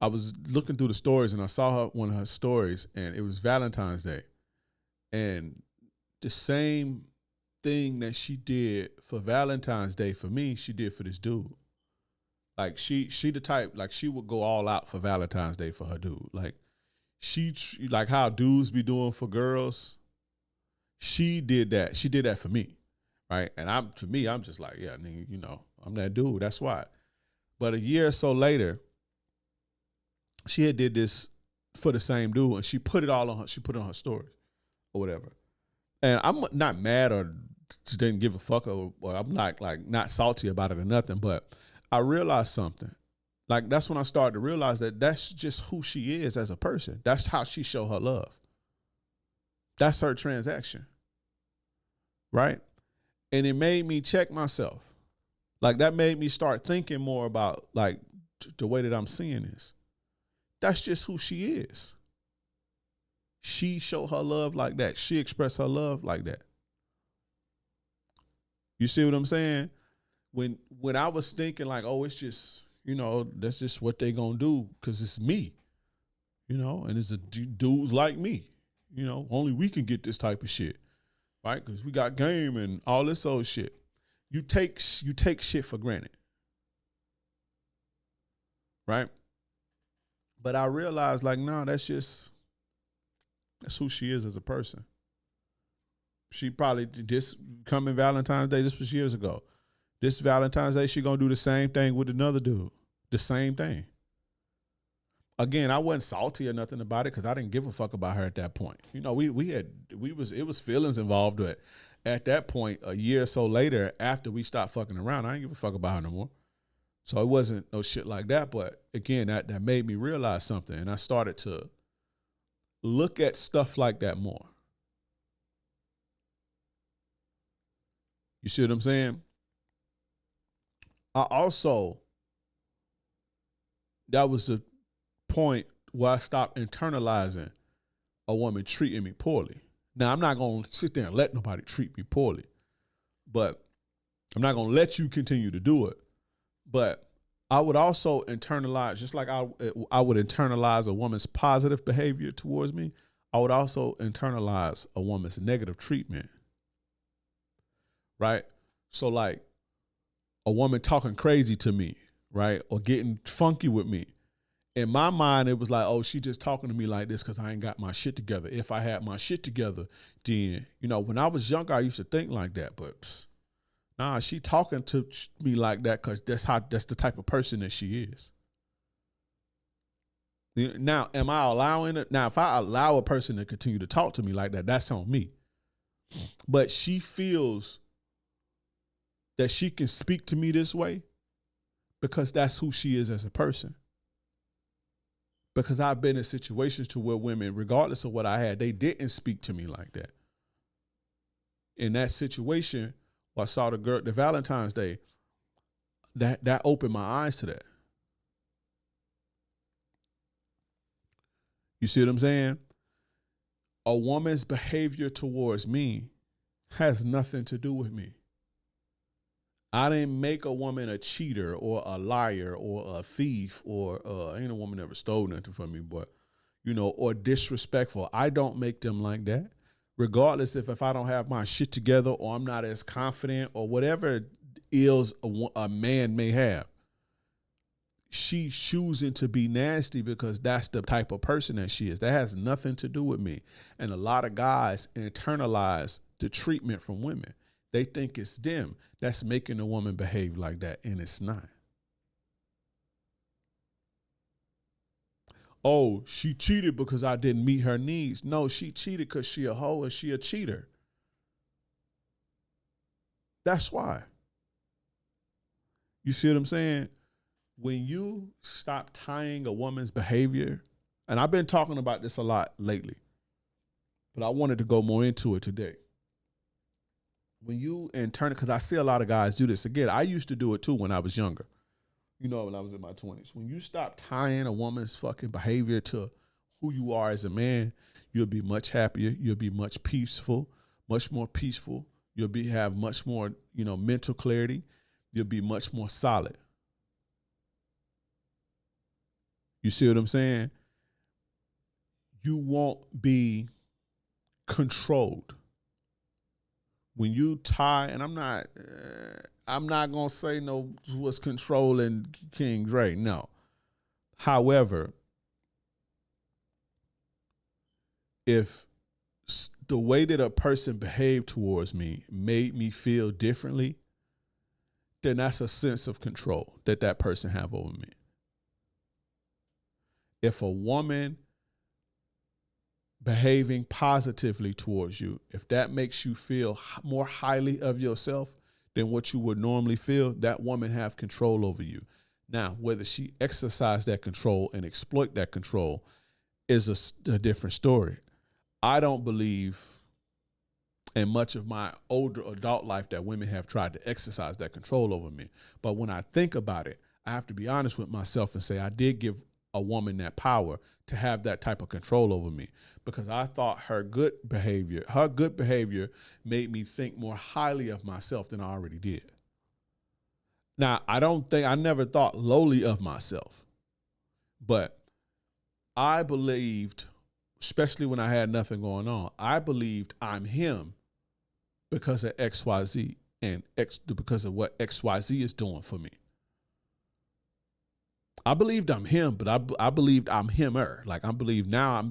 I was looking through the stories, and I saw one of her stories, and it was Valentine's Day. And the same thing that she did for Valentine's Day for me, she did for this dude. Like, she the type, like, she would go all out for Valentine's Day for her dude. Like, she, like how dudes be doing for girls, she did that. She did that for me, right? And I'm just like, yeah, nigga, I'm that dude. That's why. But a year or so later, she had did this for the same dude, and she put it all on her. She put it on her story or whatever. And I'm not mad or didn't give a fuck, or I'm not salty about it or nothing. But I realized something. Like, that's when I started to realize that that's just who she is as a person. That's how she show her love. That's her transaction, right? And it made me check myself. Like, that made me start thinking more about, like, the way that I'm seeing this. That's just who she is. She showed her love like that. She expressed her love like that. You see what I'm saying? When I was thinking like, oh, it's just, that's just what they gonna do because it's me, and it's a dudes like me, only we can get this type of shit, right? Because we got game and all this old shit. You take shit for granted, right? But I realized like, no, that's who she is as a person. She probably this coming Valentine's Day, this was years ago. This Valentine's Day, she gonna do the same thing with another dude. The same thing. Again, I wasn't salty or nothing about it because I didn't give a fuck about her at that point. It was feelings involved, but at that point, a year or so later, after we stopped fucking around, I didn't give a fuck about her no more. So it wasn't no shit like that. But again, that made me realize something, and I started to look at stuff like that more. You see what I'm saying? That was the point where I stopped internalizing a woman treating me poorly. Now, I'm not going to sit there and let nobody treat me poorly, but I'm not going to let you continue to do it. But I would also internalize, just like I would internalize a woman's positive behavior towards me, I would also internalize a woman's negative treatment, right? So like a woman talking crazy to me, right? Or getting funky with me. In my mind, it was like, oh, she just talking to me like this because I ain't got my shit together. If I had my shit together, then, when I was younger, I used to think like that. But nah, she talking to me like that because that's the type of person that she is. Now, am I allowing it? Now, if I allow a person to continue to talk to me like that, that's on me. But she feels that she can speak to me this way because that's who she is as a person. Because I've been in situations to where women, regardless of what I had, they didn't speak to me like that. In that situation, I saw the Valentine's Day, that opened my eyes to that. You see what I'm saying? A woman's behavior towards me has nothing to do with me. I didn't make a woman a cheater or a liar or a thief or ain't a woman ever stole nothing from me, but or disrespectful. I don't make them like that. Regardless if I don't have my shit together or I'm not as confident or whatever ills a man may have. She's choosing to be nasty because that's the type of person that she is. That has nothing to do with me. And a lot of guys internalize the treatment from women. They think it's them that's making a woman behave like that, and it's not. Oh, she cheated because I didn't meet her needs. No, she cheated because she a hoe and she a cheater. That's why. You see what I'm saying? When you stop tying a woman's behavior, and I've been talking about this a lot lately, but I wanted to go more into it today. When you because I see a lot of guys do this. Again, I used to do it too when I was younger. When I was in my 20s. When you stop tying a woman's fucking behavior to who you are as a man, you'll be much happier. You'll be much more peaceful. You'll have much more, mental clarity. You'll be much more solid. You see what I'm saying? You won't be controlled. When you tie, and I'm not gonna say no was controlling King Dre, no. However, if the way that a person behaved towards me made me feel differently, then that's a sense of control that person have over me. If a woman behaving positively towards you, if that makes you feel more highly of yourself than what you would normally feel, that woman have control over you. Now, whether she exercise that control and exploit that control is a different story. I don't believe in much of my older adult life that women have tried to exercise that control over me. But when I think about it, I have to be honest with myself and say I did give a woman that power to have that type of control over me, because I thought her good behavior made me think more highly of myself than I already did. Now, I never thought lowly of myself, but I believed, especially when I had nothing going on, I believed I'm him because of XYZ and because of what XYZ is doing for me. I believed I'm him, but I believed I'm himmer. Like, I believe now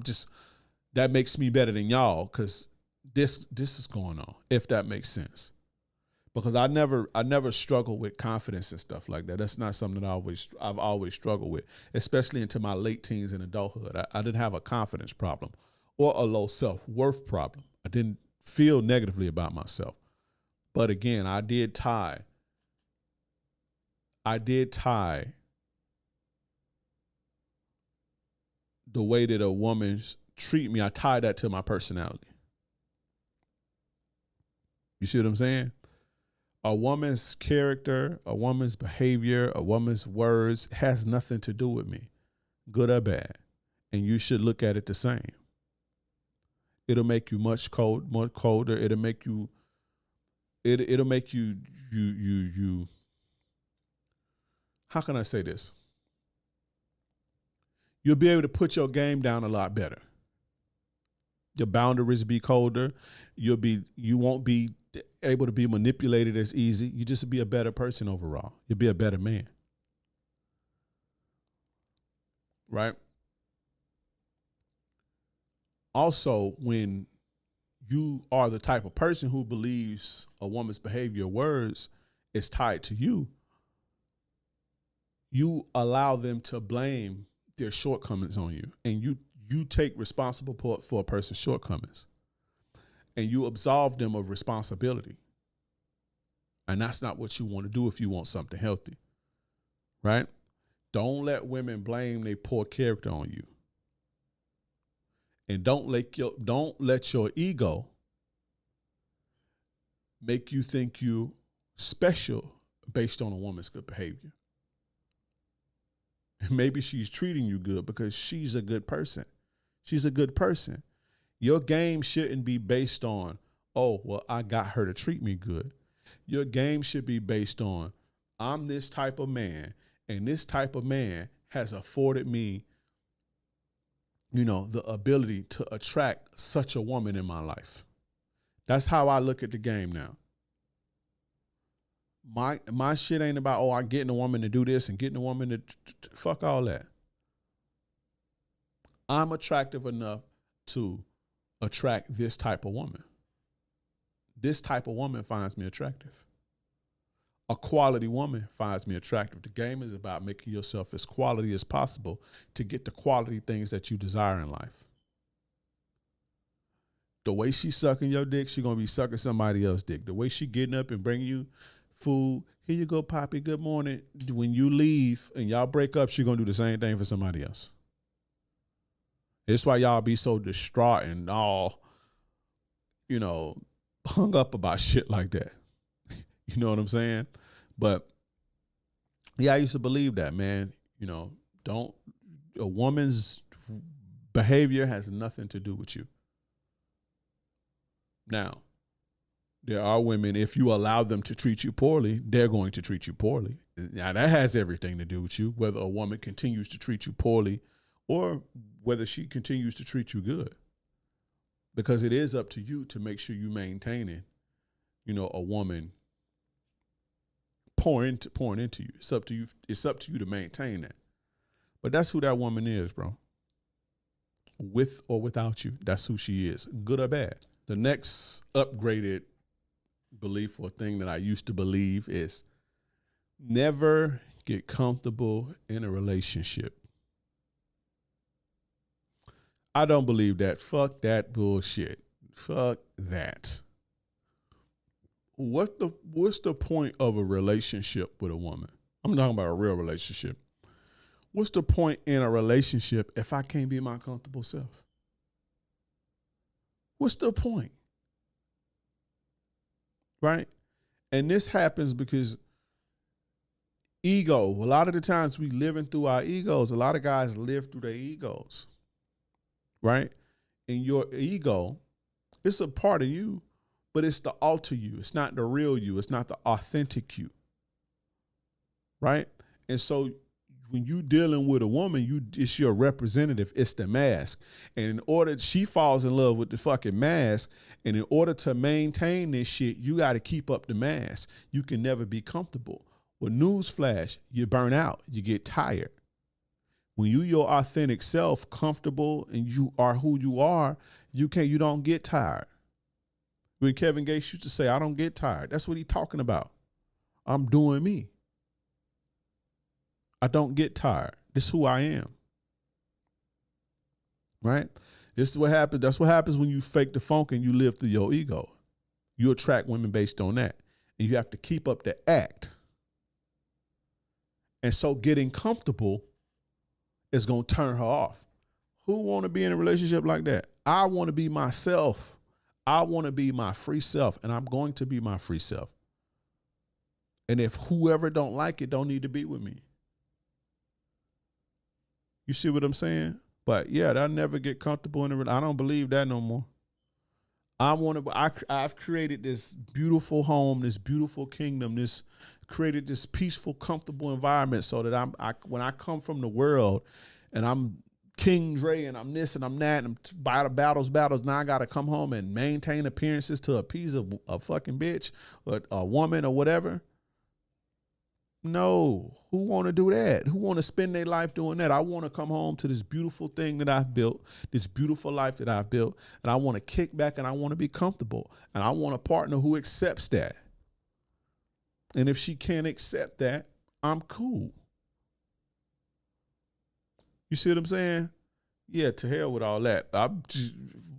that makes me better than y'all because this is going on, if that makes sense. Because I never struggled with confidence and stuff like that. That's not something that I've always struggled with, especially into my late teens and adulthood. I didn't have a confidence problem or a low self-worth problem. I didn't feel negatively about myself. But again, I did tie the way that a woman treat me, I tie that to my personality. You see what I'm saying? A woman's character, a woman's behavior, a woman's words has nothing to do with me, good or bad. And you should look at it the same. It'll make you more colder. It'll make you, how can I say this? You'll be able to put your game down a lot better. Your boundaries be colder. You won't be able to be manipulated as easy. You just be a better person overall. You'll be a better man. Right? Also, when you are the type of person who believes a woman's behavior, words is tied to you, you allow them to blame their shortcomings on you, and you take responsible for a person's shortcomings, and you absolve them of responsibility. And that's not what you want to do if you want something healthy, right? Don't let women blame their poor character on you, and don't let your ego make you think you special based on a woman's good behavior. Maybe she's treating you good because she's a good person. She's a good person. Your game shouldn't be based on, oh, well, I got her to treat me good. Your game should be based on, I'm this type of man, and this type of man has afforded me, the ability to attract such a woman in my life. That's how I look at the game now. My shit ain't about, oh, I'm getting a woman to do this and getting a woman to fuck all that. I'm attractive enough to attract this type of woman. This type of woman finds me attractive. A quality woman finds me attractive. The game is about making yourself as quality as possible to get the quality things that you desire in life. The way she's sucking your dick, she's going to be sucking somebody else's dick. The way she getting up and bringing you food, here you go, Poppy, good morning. When you leave and y'all break up, she's going to do the same thing for somebody else. It's why y'all be so distraught and all, hung up about shit like that. You know what I'm saying? But yeah, I used to believe that, man. A woman's behavior has nothing to do with you. Now, there are women, if you allow them to treat you poorly, they're going to treat you poorly. Now, that has everything to do with you, whether a woman continues to treat you poorly or whether she continues to treat you good. Because it is up to you to make sure you maintain it. A woman pouring into you. It's up to you. It's up to you to maintain that. But that's who that woman is, bro. With or without you, that's who she is, good or bad. The next upgraded belief or thing that I used to believe is never get comfortable in a relationship. I don't believe that. Fuck that bullshit. Fuck that. What's the point of a relationship with a woman? I'm talking about a real relationship. What's the point in a relationship if I can't be my comfortable self? What's the point? Right? And this happens because ego, a lot of the times we living through our egos. A lot of guys live through their egos. Right? And your ego, it's a part of you, but it's the alter you. It's not the real you. It's not the authentic you. Right? And so when you dealing with a woman, it's your representative. It's the mask. And in order, she falls in love with the fucking mask. And in order to maintain this shit, you got to keep up the mask. You can never be comfortable. Well, newsflash, you burn out. You get tired. When you your authentic self, comfortable, and you are who you are, you don't get tired. When Kevin Gates used to say, I don't get tired, that's what he's talking about. I'm doing me. I don't get tired. This is who I am. Right? This is what happens. That's what happens when you fake the funk and you live through your ego. You attract women based on that. And you have to keep up the act. And so getting comfortable is going to turn her off. Who want to be in a relationship like that? I want to be myself. I want to be my free self, and I'm going to be my free self. And if whoever don't like it, don't need to be with me. You see what I'm saying? But yeah, I'll never get comfortable in it. I don't believe that no more. I've created this beautiful home, this beautiful kingdom, created this peaceful, comfortable environment so that when I come from the world and I'm King Dre and I'm this and I'm that and I'm by the battles, now I got to come home and maintain appearances to appease a fucking bitch or a woman or whatever. No, who want to do that? Who want to spend their life doing that? I want to come home to this beautiful thing that I've built, this beautiful life that I've built, and I want to kick back and I want to be comfortable. And I want a partner who accepts that. And if she can't accept that, I'm cool. You see what I'm saying? Yeah, to hell with all that.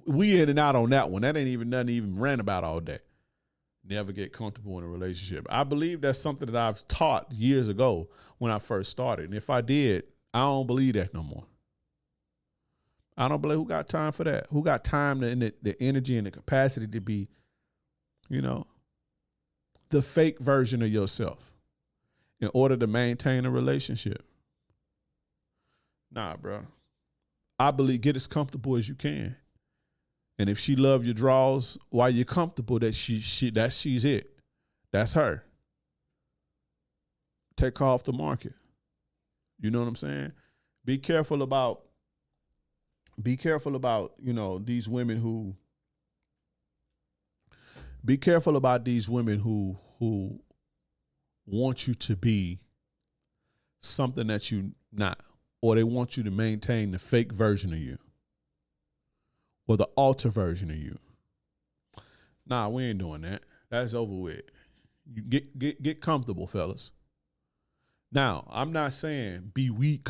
We in and out on that one. That ain't even nothing to even rant about all day. Never get comfortable in a relationship. I believe that's something that I've taught years ago when I first started. And if I did, I don't believe that no more. I don't believe who got time for that. Who got time and the energy and the capacity to be, the fake version of yourself in order to maintain a relationship? Nah, bro. I believe get as comfortable as you can. And if she love your draws while you're comfortable, she's it. That's her. Take her off the market. You know what I'm saying? Be careful about, these women who want you to be something that you not, or they want you to maintain the fake version of you or the alter version of you. Nah, we ain't doing that. That's over with. You get comfortable, fellas. Now, I'm not saying be weak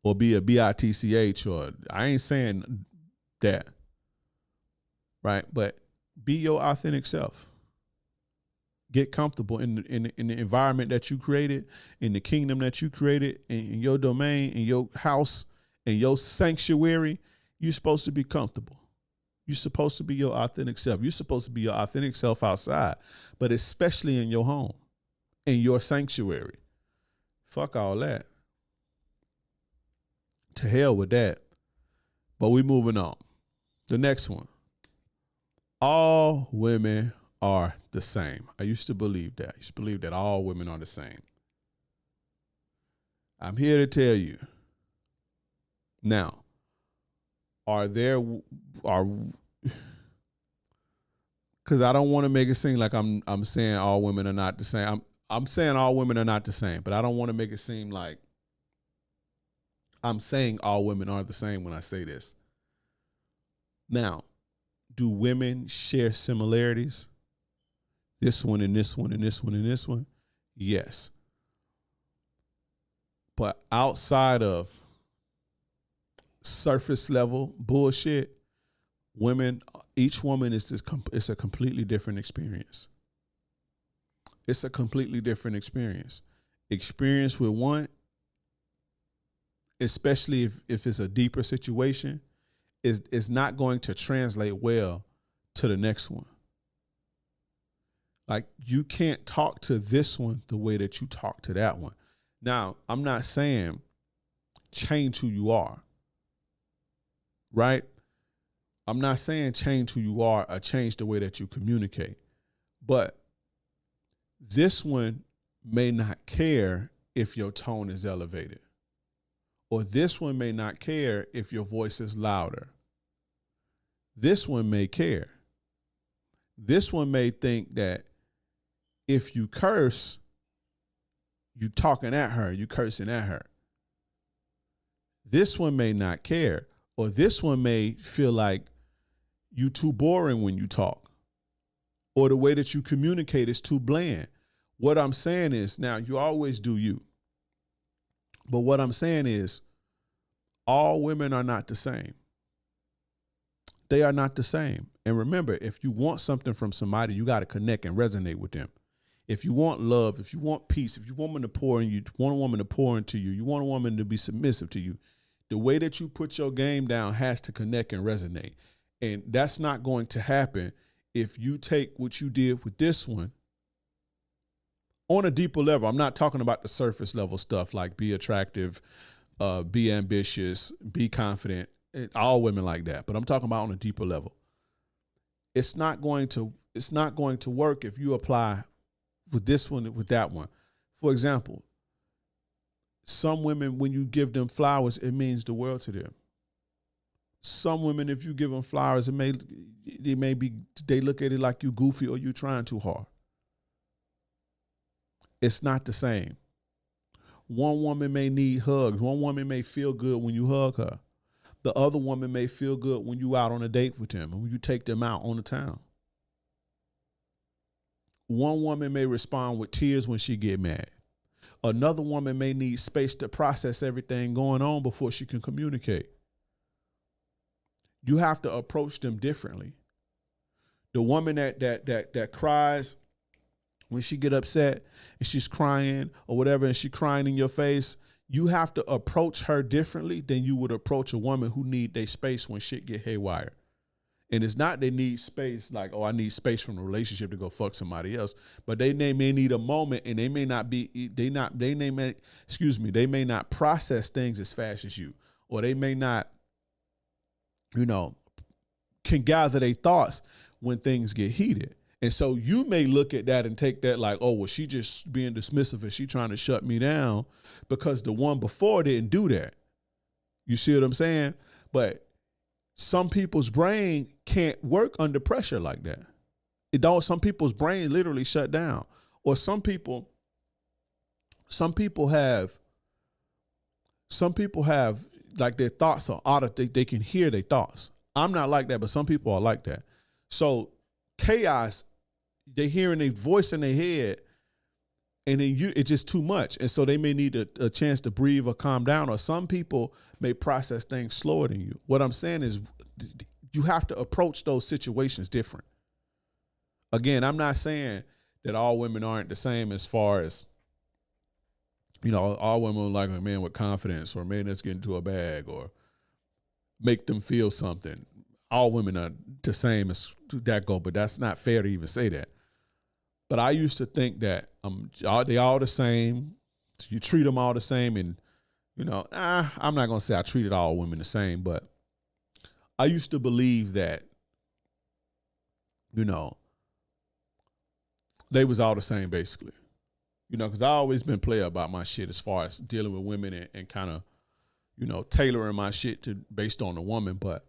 or be a bitch, or I ain't saying that, right? But be your authentic self. Get comfortable in the environment that you created, in the kingdom that you created, in your domain, in your house, in your sanctuary. You're supposed to be comfortable. You're supposed to be your authentic self. You're supposed to be your authentic self outside, but especially in your home, in your sanctuary. Fuck all that. To hell with that. But we moving on. The next one. All women are the same. I used to believe that. I used to believe that all women are the same. I'm here to tell you. Now, because I don't want to make it seem like I'm saying all women are not the same. I'm saying all women are not the same, but I don't want to make it seem like I'm saying all women are the same when I say this. Now, do women share similarities? This one and this one and this one and this one? Yes. But outside of surface level bullshit, each woman it's a completely different experience. It's a completely different experience. Experience with one, especially if it's a deeper situation, is not going to translate well to the next one. Like, you can't talk to this one the way that you talk to that one. Now, I'm not saying change who you are, right? I'm not saying change who you are or change the way that you communicate. But this one may not care if your tone is elevated. Or this one may not care if your voice is louder. This one may care. This one may think that if you curse, you talking at her, you cursing at her. This one may not care. Or this one may feel like you too boring when you talk. Or the way that you communicate is too bland. What I'm saying is, now, you always do you. But what I'm saying is, all women are not the same. They are not the same. And remember, if you want something from somebody, you got to connect and resonate with them. If you want love, if you want peace, if you want a woman to pour in you, want a woman to pour into you, you want a woman to be submissive to you, the way that you put your game down has to connect and resonate. And that's not going to happen if you take what you did with this one on a deeper level. I'm not talking about the surface level stuff like be attractive, be ambitious, be confident, all women like that. But I'm talking about on a deeper level. It's not going to work if you apply with this one, with that one. For example, some women, when you give them flowers, it means the world to them. Some women, if you give them flowers, they look at it like you goofy or you trying too hard. It's not the same. One woman may need hugs. One woman may feel good when you hug her. The other woman may feel good when you out on a date with them and when you take them out on the town. One woman may respond with tears when she get mad. Another woman may need space to process everything going on before she can communicate. You have to approach them differently. The woman that cries when she get upset and she's crying or whatever, and she crying in your face, you have to approach her differently than you would approach a woman who need their space when shit get haywire. And it's not they need space like, oh, I need space from the relationship to go fuck somebody else. But they may need a moment, and they may not process things as fast as you. or they may not, you know, can gather their thoughts when things get heated. And so you may look at that and take that like, oh, well, she just being dismissive and she trying to shut me down because the one before didn't do that. You see what I'm saying? But some people's brain can't work under pressure like that. Some people's brain literally shut down. Or some people have like their thoughts are they can hear their thoughts. I'm not like that, but some people are like that. So chaos, they hearing their voice in their head, and then it's just too much. And so they may need a chance to breathe or calm down, or some people may process things slower than you. What I'm saying is you have to approach those situations different. Again, I'm not saying that all women aren't the same as far as, you know, all women like a man with confidence or a man that's getting into a bag or make them feel something. All women are the same as that go, but that's not fair to even say that. But I used to think that they all the same. You treat them all the same, and you know, I'm not gonna say I treated all women the same, but I used to believe that, you know, they was all the same basically. You know, because I always been player about my shit as far as dealing with women and kind of, you know, tailoring my shit based on the woman, but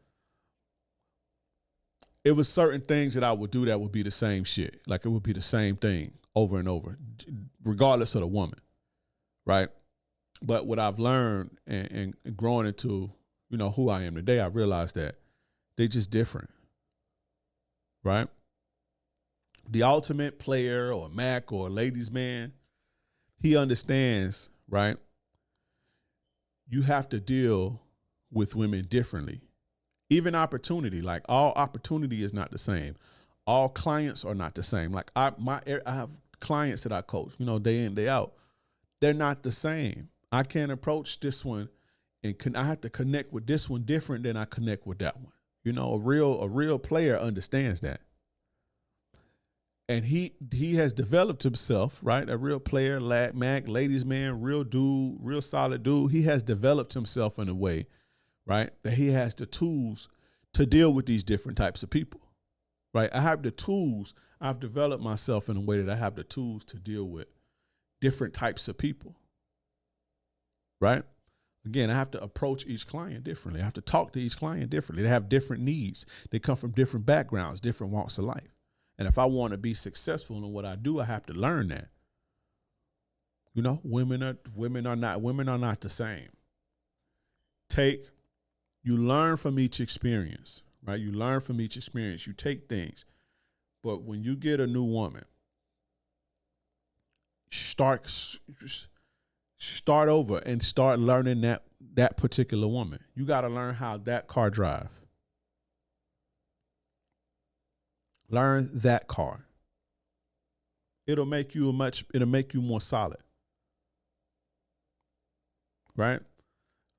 it was certain things that I would do that would be the same shit. Like it would be the same thing over and over, regardless of the woman, right? But what I've learned and growing into, you know, who I am today, I realized that they just different, right? The ultimate player or Mac or ladies man, he understands, right? You have to deal with women differently. Even opportunity, like all opportunity is not the same. All clients are not the same. Like I have clients that I coach, you know, day in, day out. They're not the same. I can't approach this one and I have to connect with this one different than I connect with that one. You know, a real player understands that. And he has developed himself, right? A real player, Mac, ladies man, real dude, real solid dude. He has developed himself in a way, right, that he has the tools to deal with these different types of people, right? I have the tools. I've developed myself in a way that I have the tools to deal with different types of people, right? Again, I have to approach each client differently. I have to talk to each client differently. They have different needs. They come from different backgrounds, different walks of life. And if I want to be successful in what I do, I have to learn that. You know, women are not the same. You learn from each experience, right? You learn from each experience. You take things. But when you get a new woman, start over and start learning that particular woman. You got to learn how that car drive. Learn that car. It'll make you more solid. Right?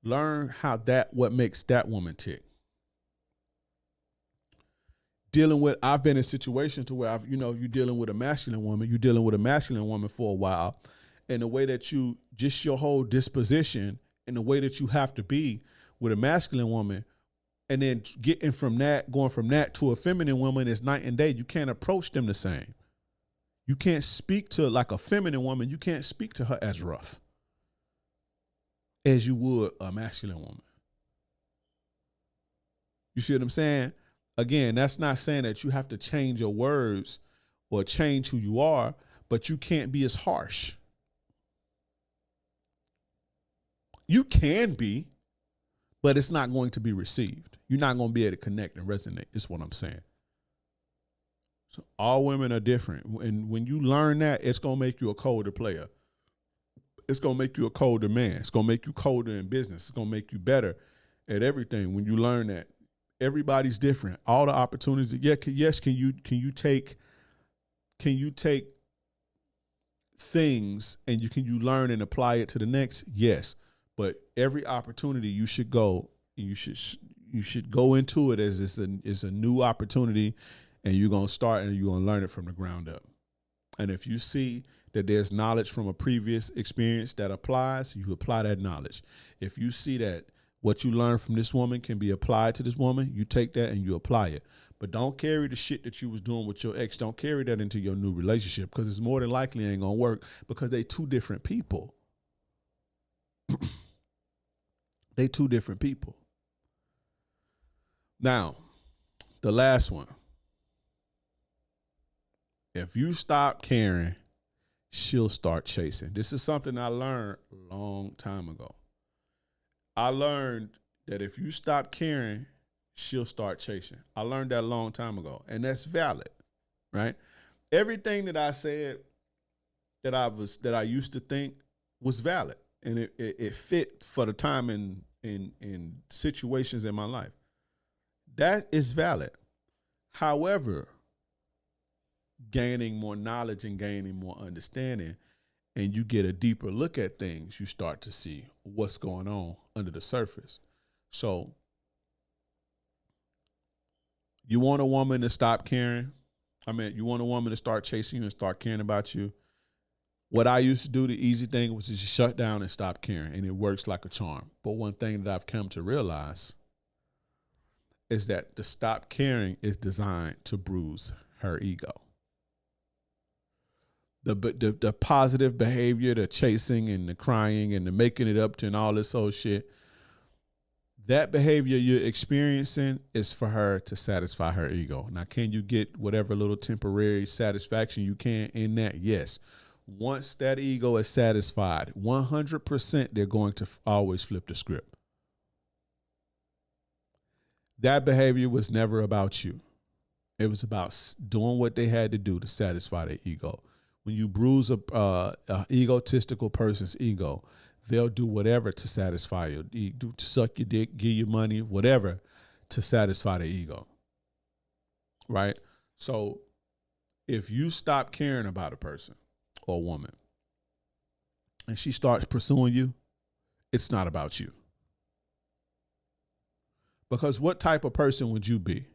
Learn what makes that woman tick. I've been in situations to where you're dealing with a masculine woman for a while, and the way that your whole disposition and the way that you have to be with a masculine woman, and then going from that to a feminine woman is night and day. You can't approach them the same. You can't speak to like a feminine woman. You can't speak to her as rough as you would a masculine woman. You see what I'm saying? Again, that's not saying that you have to change your words or change who you are, but you can't be as harsh. You can be, but it's not going to be received. You're not going to be able to connect and resonate, is what I'm saying. So all women are different. And when you learn that, it's going to make you a colder player. It's going to make you a colder man. It's going to make you colder in business. It's going to make you better at everything when you learn that everybody's different. All the opportunities. Yes, can you take things and you learn and apply it to the next? Yes. But every opportunity you should go, you should go into it as it's a new opportunity, and you're going to start and you're going to learn it from the ground up. And if you see that there's knowledge from a previous experience that applies, you apply that knowledge. If you see that What you learn from this woman can be applied to this woman. You take that and you apply it. But don't carry the shit that you was doing with your ex. Don't carry that into your new relationship, because it's more than likely ain't gonna work, because they two different people. They two different people. Now, the last one. If you stop caring, she'll start chasing. This is something I learned a long time ago. I learned that if you stop caring, she'll start chasing. I learned that a long time ago, and that's valid, right? Everything that I said that I used to think was valid, and it fit for the time in situations in my life. That is valid. However, gaining more knowledge and gaining more understanding, and you get a deeper look at things, you start to see what's going on under the surface. So you want a woman to stop caring. You want a woman to start chasing you and start caring about you. What I used to do, the easy thing, was just shut down and stop caring, and it works like a charm. But one thing that I've come to realize is that the stop caring is designed to bruise her ego. The positive behavior, the chasing and the crying and the making it up to and all this old shit, that behavior you're experiencing is for her to satisfy her ego. Now, can you get whatever little temporary satisfaction you can in that? Yes. Once that ego is satisfied, 100% they're going to always flip the script. That behavior was never about you. It was about doing what they had to do to satisfy their ego. When you bruise a egotistical person's ego, they'll do whatever to satisfy you. To suck your dick, give you money, whatever, to satisfy their ego. Right? So if you stop caring about a person or a woman and she starts pursuing you, it's not about you. Because what type of person would you be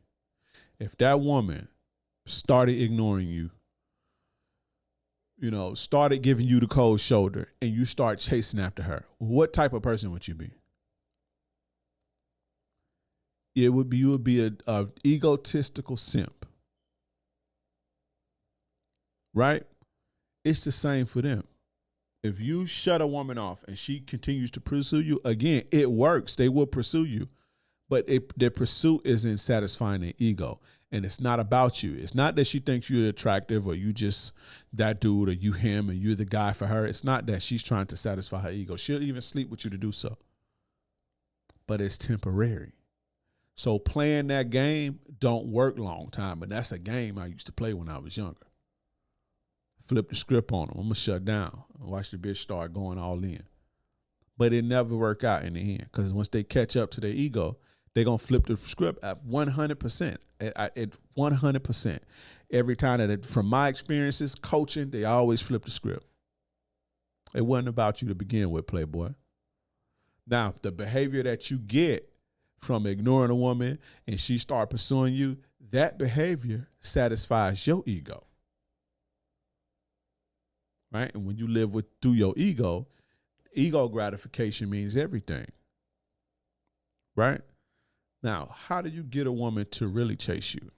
if that woman started ignoring you, started giving you the cold shoulder, and you start chasing after her? What type of person would you be? You would be a egotistical simp. Right? It's the same for them. If you shut a woman off and she continues to pursue you, again, it works. They will pursue you. But their pursuit isn't satisfying their ego. And it's not about you. It's not that she thinks you're attractive or you just that dude or you him and you're the guy for her. It's not that. She's trying to satisfy her ego. She'll even sleep with you to do so. But it's temporary. So playing that game don't work long time. But that's a game I used to play when I was younger. Flip the script on them. I'm going to shut down. Watch the bitch start going all in. But it never work out in the end. Because once they catch up to their ego, they're going to flip the script at 100%. At 100%. Every time from my experiences, coaching, they always flip the script. It wasn't about you to begin with, Playboy. Now, the behavior that you get from ignoring a woman and she start pursuing you, that behavior satisfies your ego. Right? And when you live through your ego gratification means everything. Right? Now, how do you get a woman to really chase you?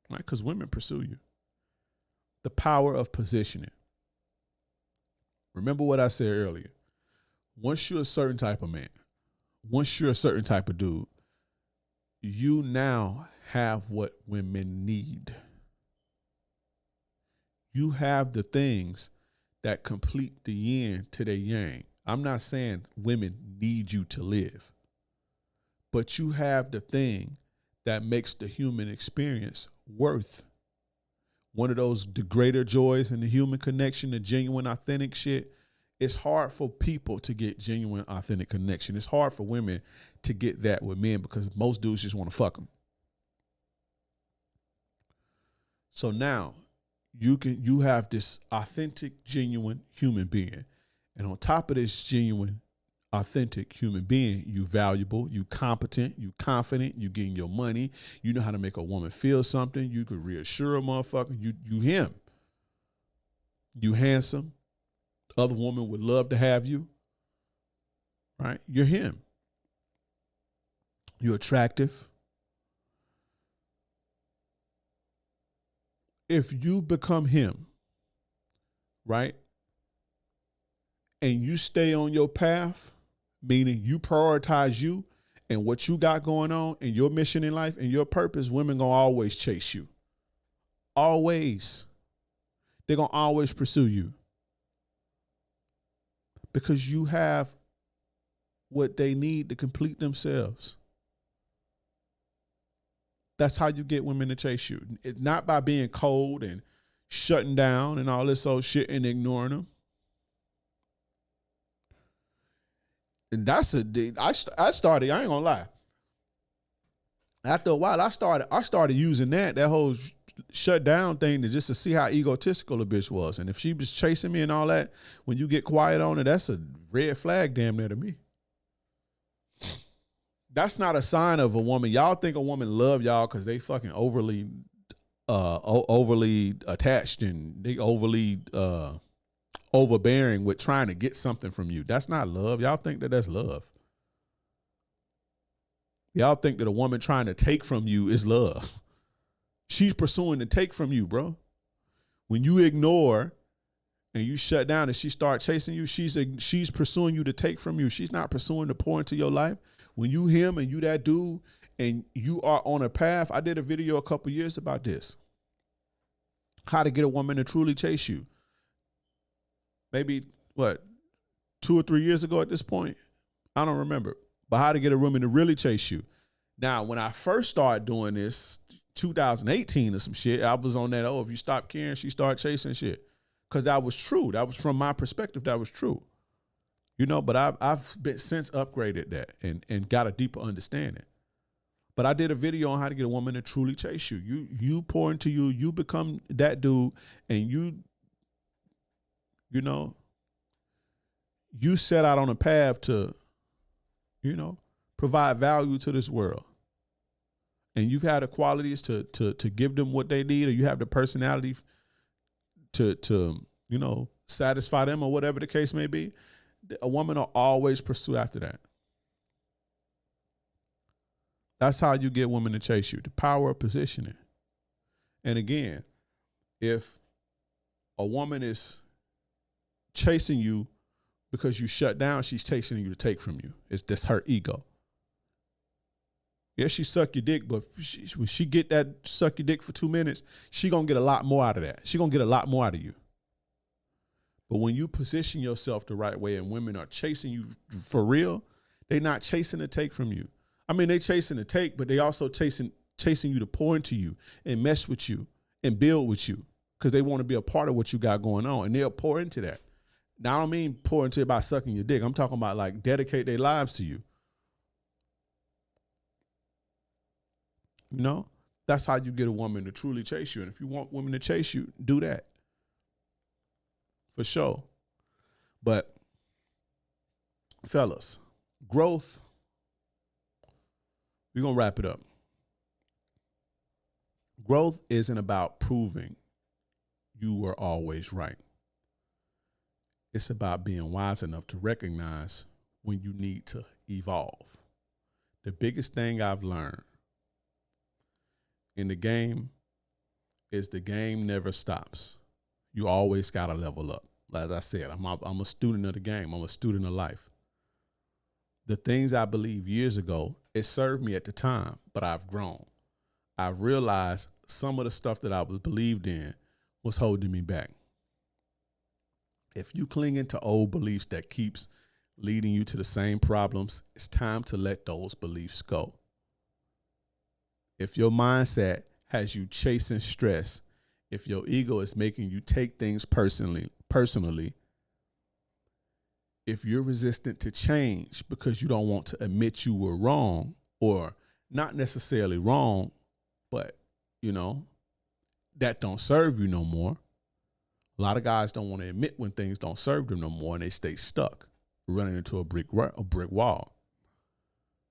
Right? Because women pursue you. The power of positioning. Remember what I said earlier. Once you're a certain type of man, once you're a certain type of dude, you now have what women need. You have the things that complete the yin to their yang. I'm not saying women need you to live, but you have the thing that makes the human experience worth. One of those the greater joys in the human connection, the genuine, authentic shit. It's hard for people to get genuine, authentic connection. It's hard for women to get that with men because most dudes just want to fuck them. So now you have this authentic, genuine human being. And on top of this genuine, authentic human being, you valuable, you competent, you confident, you getting your money, you know how to make a woman feel something, you could reassure a motherfucker, you him. You handsome, other woman would love to have you, right? You're him. You're attractive. If you become him, right, and you stay on your path, meaning you prioritize you and what you got going on and your mission in life and your purpose, women gonna always chase you. Always. They're gonna always pursue you. Because you have what they need to complete themselves. That's how you get women to chase you. It's not by being cold and shutting down and all this old shit and ignoring them. And that's I started, I ain't gonna lie. After a while, I started using that whole shut down thing to see how egotistical a bitch was. And if she was chasing me and all that, when you get quiet on it, that's a red flag damn near to me. That's not a sign of a woman. Y'all think a woman love y'all because they fucking overly attached and they overly overbearing with trying to get something from you. That's not love. Y'all think that that's love. Y'all think that a woman trying to take from you is love. She's pursuing to take from you, bro. When you ignore and you shut down and she start chasing you, she's pursuing you to take from you. She's not pursuing to pour into your life. When you him and you that dude and you are on a path, I did a video a couple years about this. How to get a woman to truly chase you. Maybe, 2 or 3 years ago at this point? I don't remember. But how to get a woman to really chase you. Now, when I first started doing this, 2018 or some shit, I was on that, if you stop caring, she start chasing shit. Because that was true. That was from my perspective, that was true. You know, but I've been since upgraded that and got a deeper understanding. But I did a video on how to get a woman to truly chase you. You pour into you become that dude, and you set out on a path to, provide value to this world. And you've had the qualities to give them what they need, or you have the personality to satisfy them, or whatever the case may be. A woman will always pursue after that. That's how you get women to chase you, the power of positioning. And again, if a woman is chasing you because you shut down, she's chasing you to take from you. That's her ego. Yeah, she suck your dick, but when she get that suck your dick for 2 minutes, she gonna get a lot more out of that. She gonna get a lot more out of you. But when you position yourself the right way and women are chasing you for real, they're not chasing to take from you. I mean, they chasing to take, but they also chasing you to pour into you and mesh with you and build with you because they want to be a part of what you got going on, and they'll pour into that. Now, I don't mean pour into it by sucking your dick. I'm talking about like dedicate their lives to you. That's how you get a woman to truly chase you. And if you want women to chase you, do that. For sure. But fellas, growth, we're going to wrap it up. Growth isn't about proving you were always right. It's about being wise enough to recognize when you need to evolve. The biggest thing I've learned in the game is the game never stops. You always got to level up. As I said, I'm a student of the game. I'm a student of life. The things I believed years ago, it served me at the time, but I've grown. I've realized some of the stuff that I was believed in was holding me back. If you cling into old beliefs that keeps leading you to the same problems, it's time to let those beliefs go. If your mindset has you chasing stress, if your ego is making you take things personally, if you're resistant to change because you don't want to admit you were wrong, or not necessarily wrong, but, that don't serve you no more. A lot of guys don't want to admit when things don't serve them no more, and they stay stuck, running into a brick wall.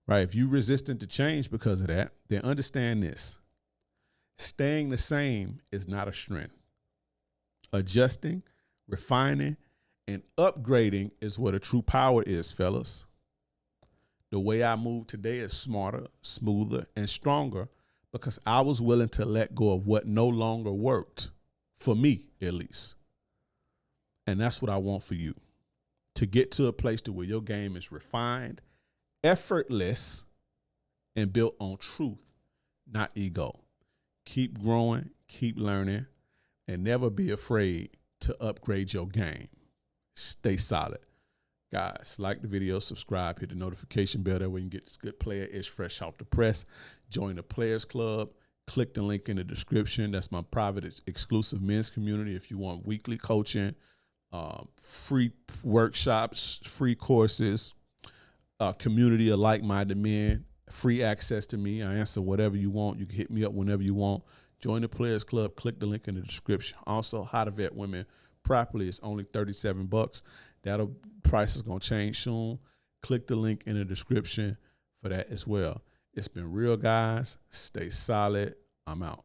Right? If you're resistant to change because of that, then understand this. Staying the same is not a strength. Adjusting, refining, and upgrading is what a true power is, fellas. The way I move today is smarter, smoother, and stronger because I was willing to let go of what no longer worked, for me at least. And that's what I want for you, to get to a place to where your game is refined, effortless, and built on truth, not ego. Keep growing, keep learning, and never be afraid to upgrade your game. Stay solid. Guys, like the video, subscribe, hit the notification bell. That way you can get this good player ish fresh off the press. Join the Players Club. Click the link in the description. That's my private exclusive men's community. If you want weekly coaching, free workshops, free courses, community of like-minded men, free access to me. I answer whatever you want. You can hit me up whenever you want. Join the Players Club. Click the link in the description. Also, how to vet women properly is only $37. That price is going to change soon. Click the link in the description for that as well. It's been real, guys. Stay solid. I'm out.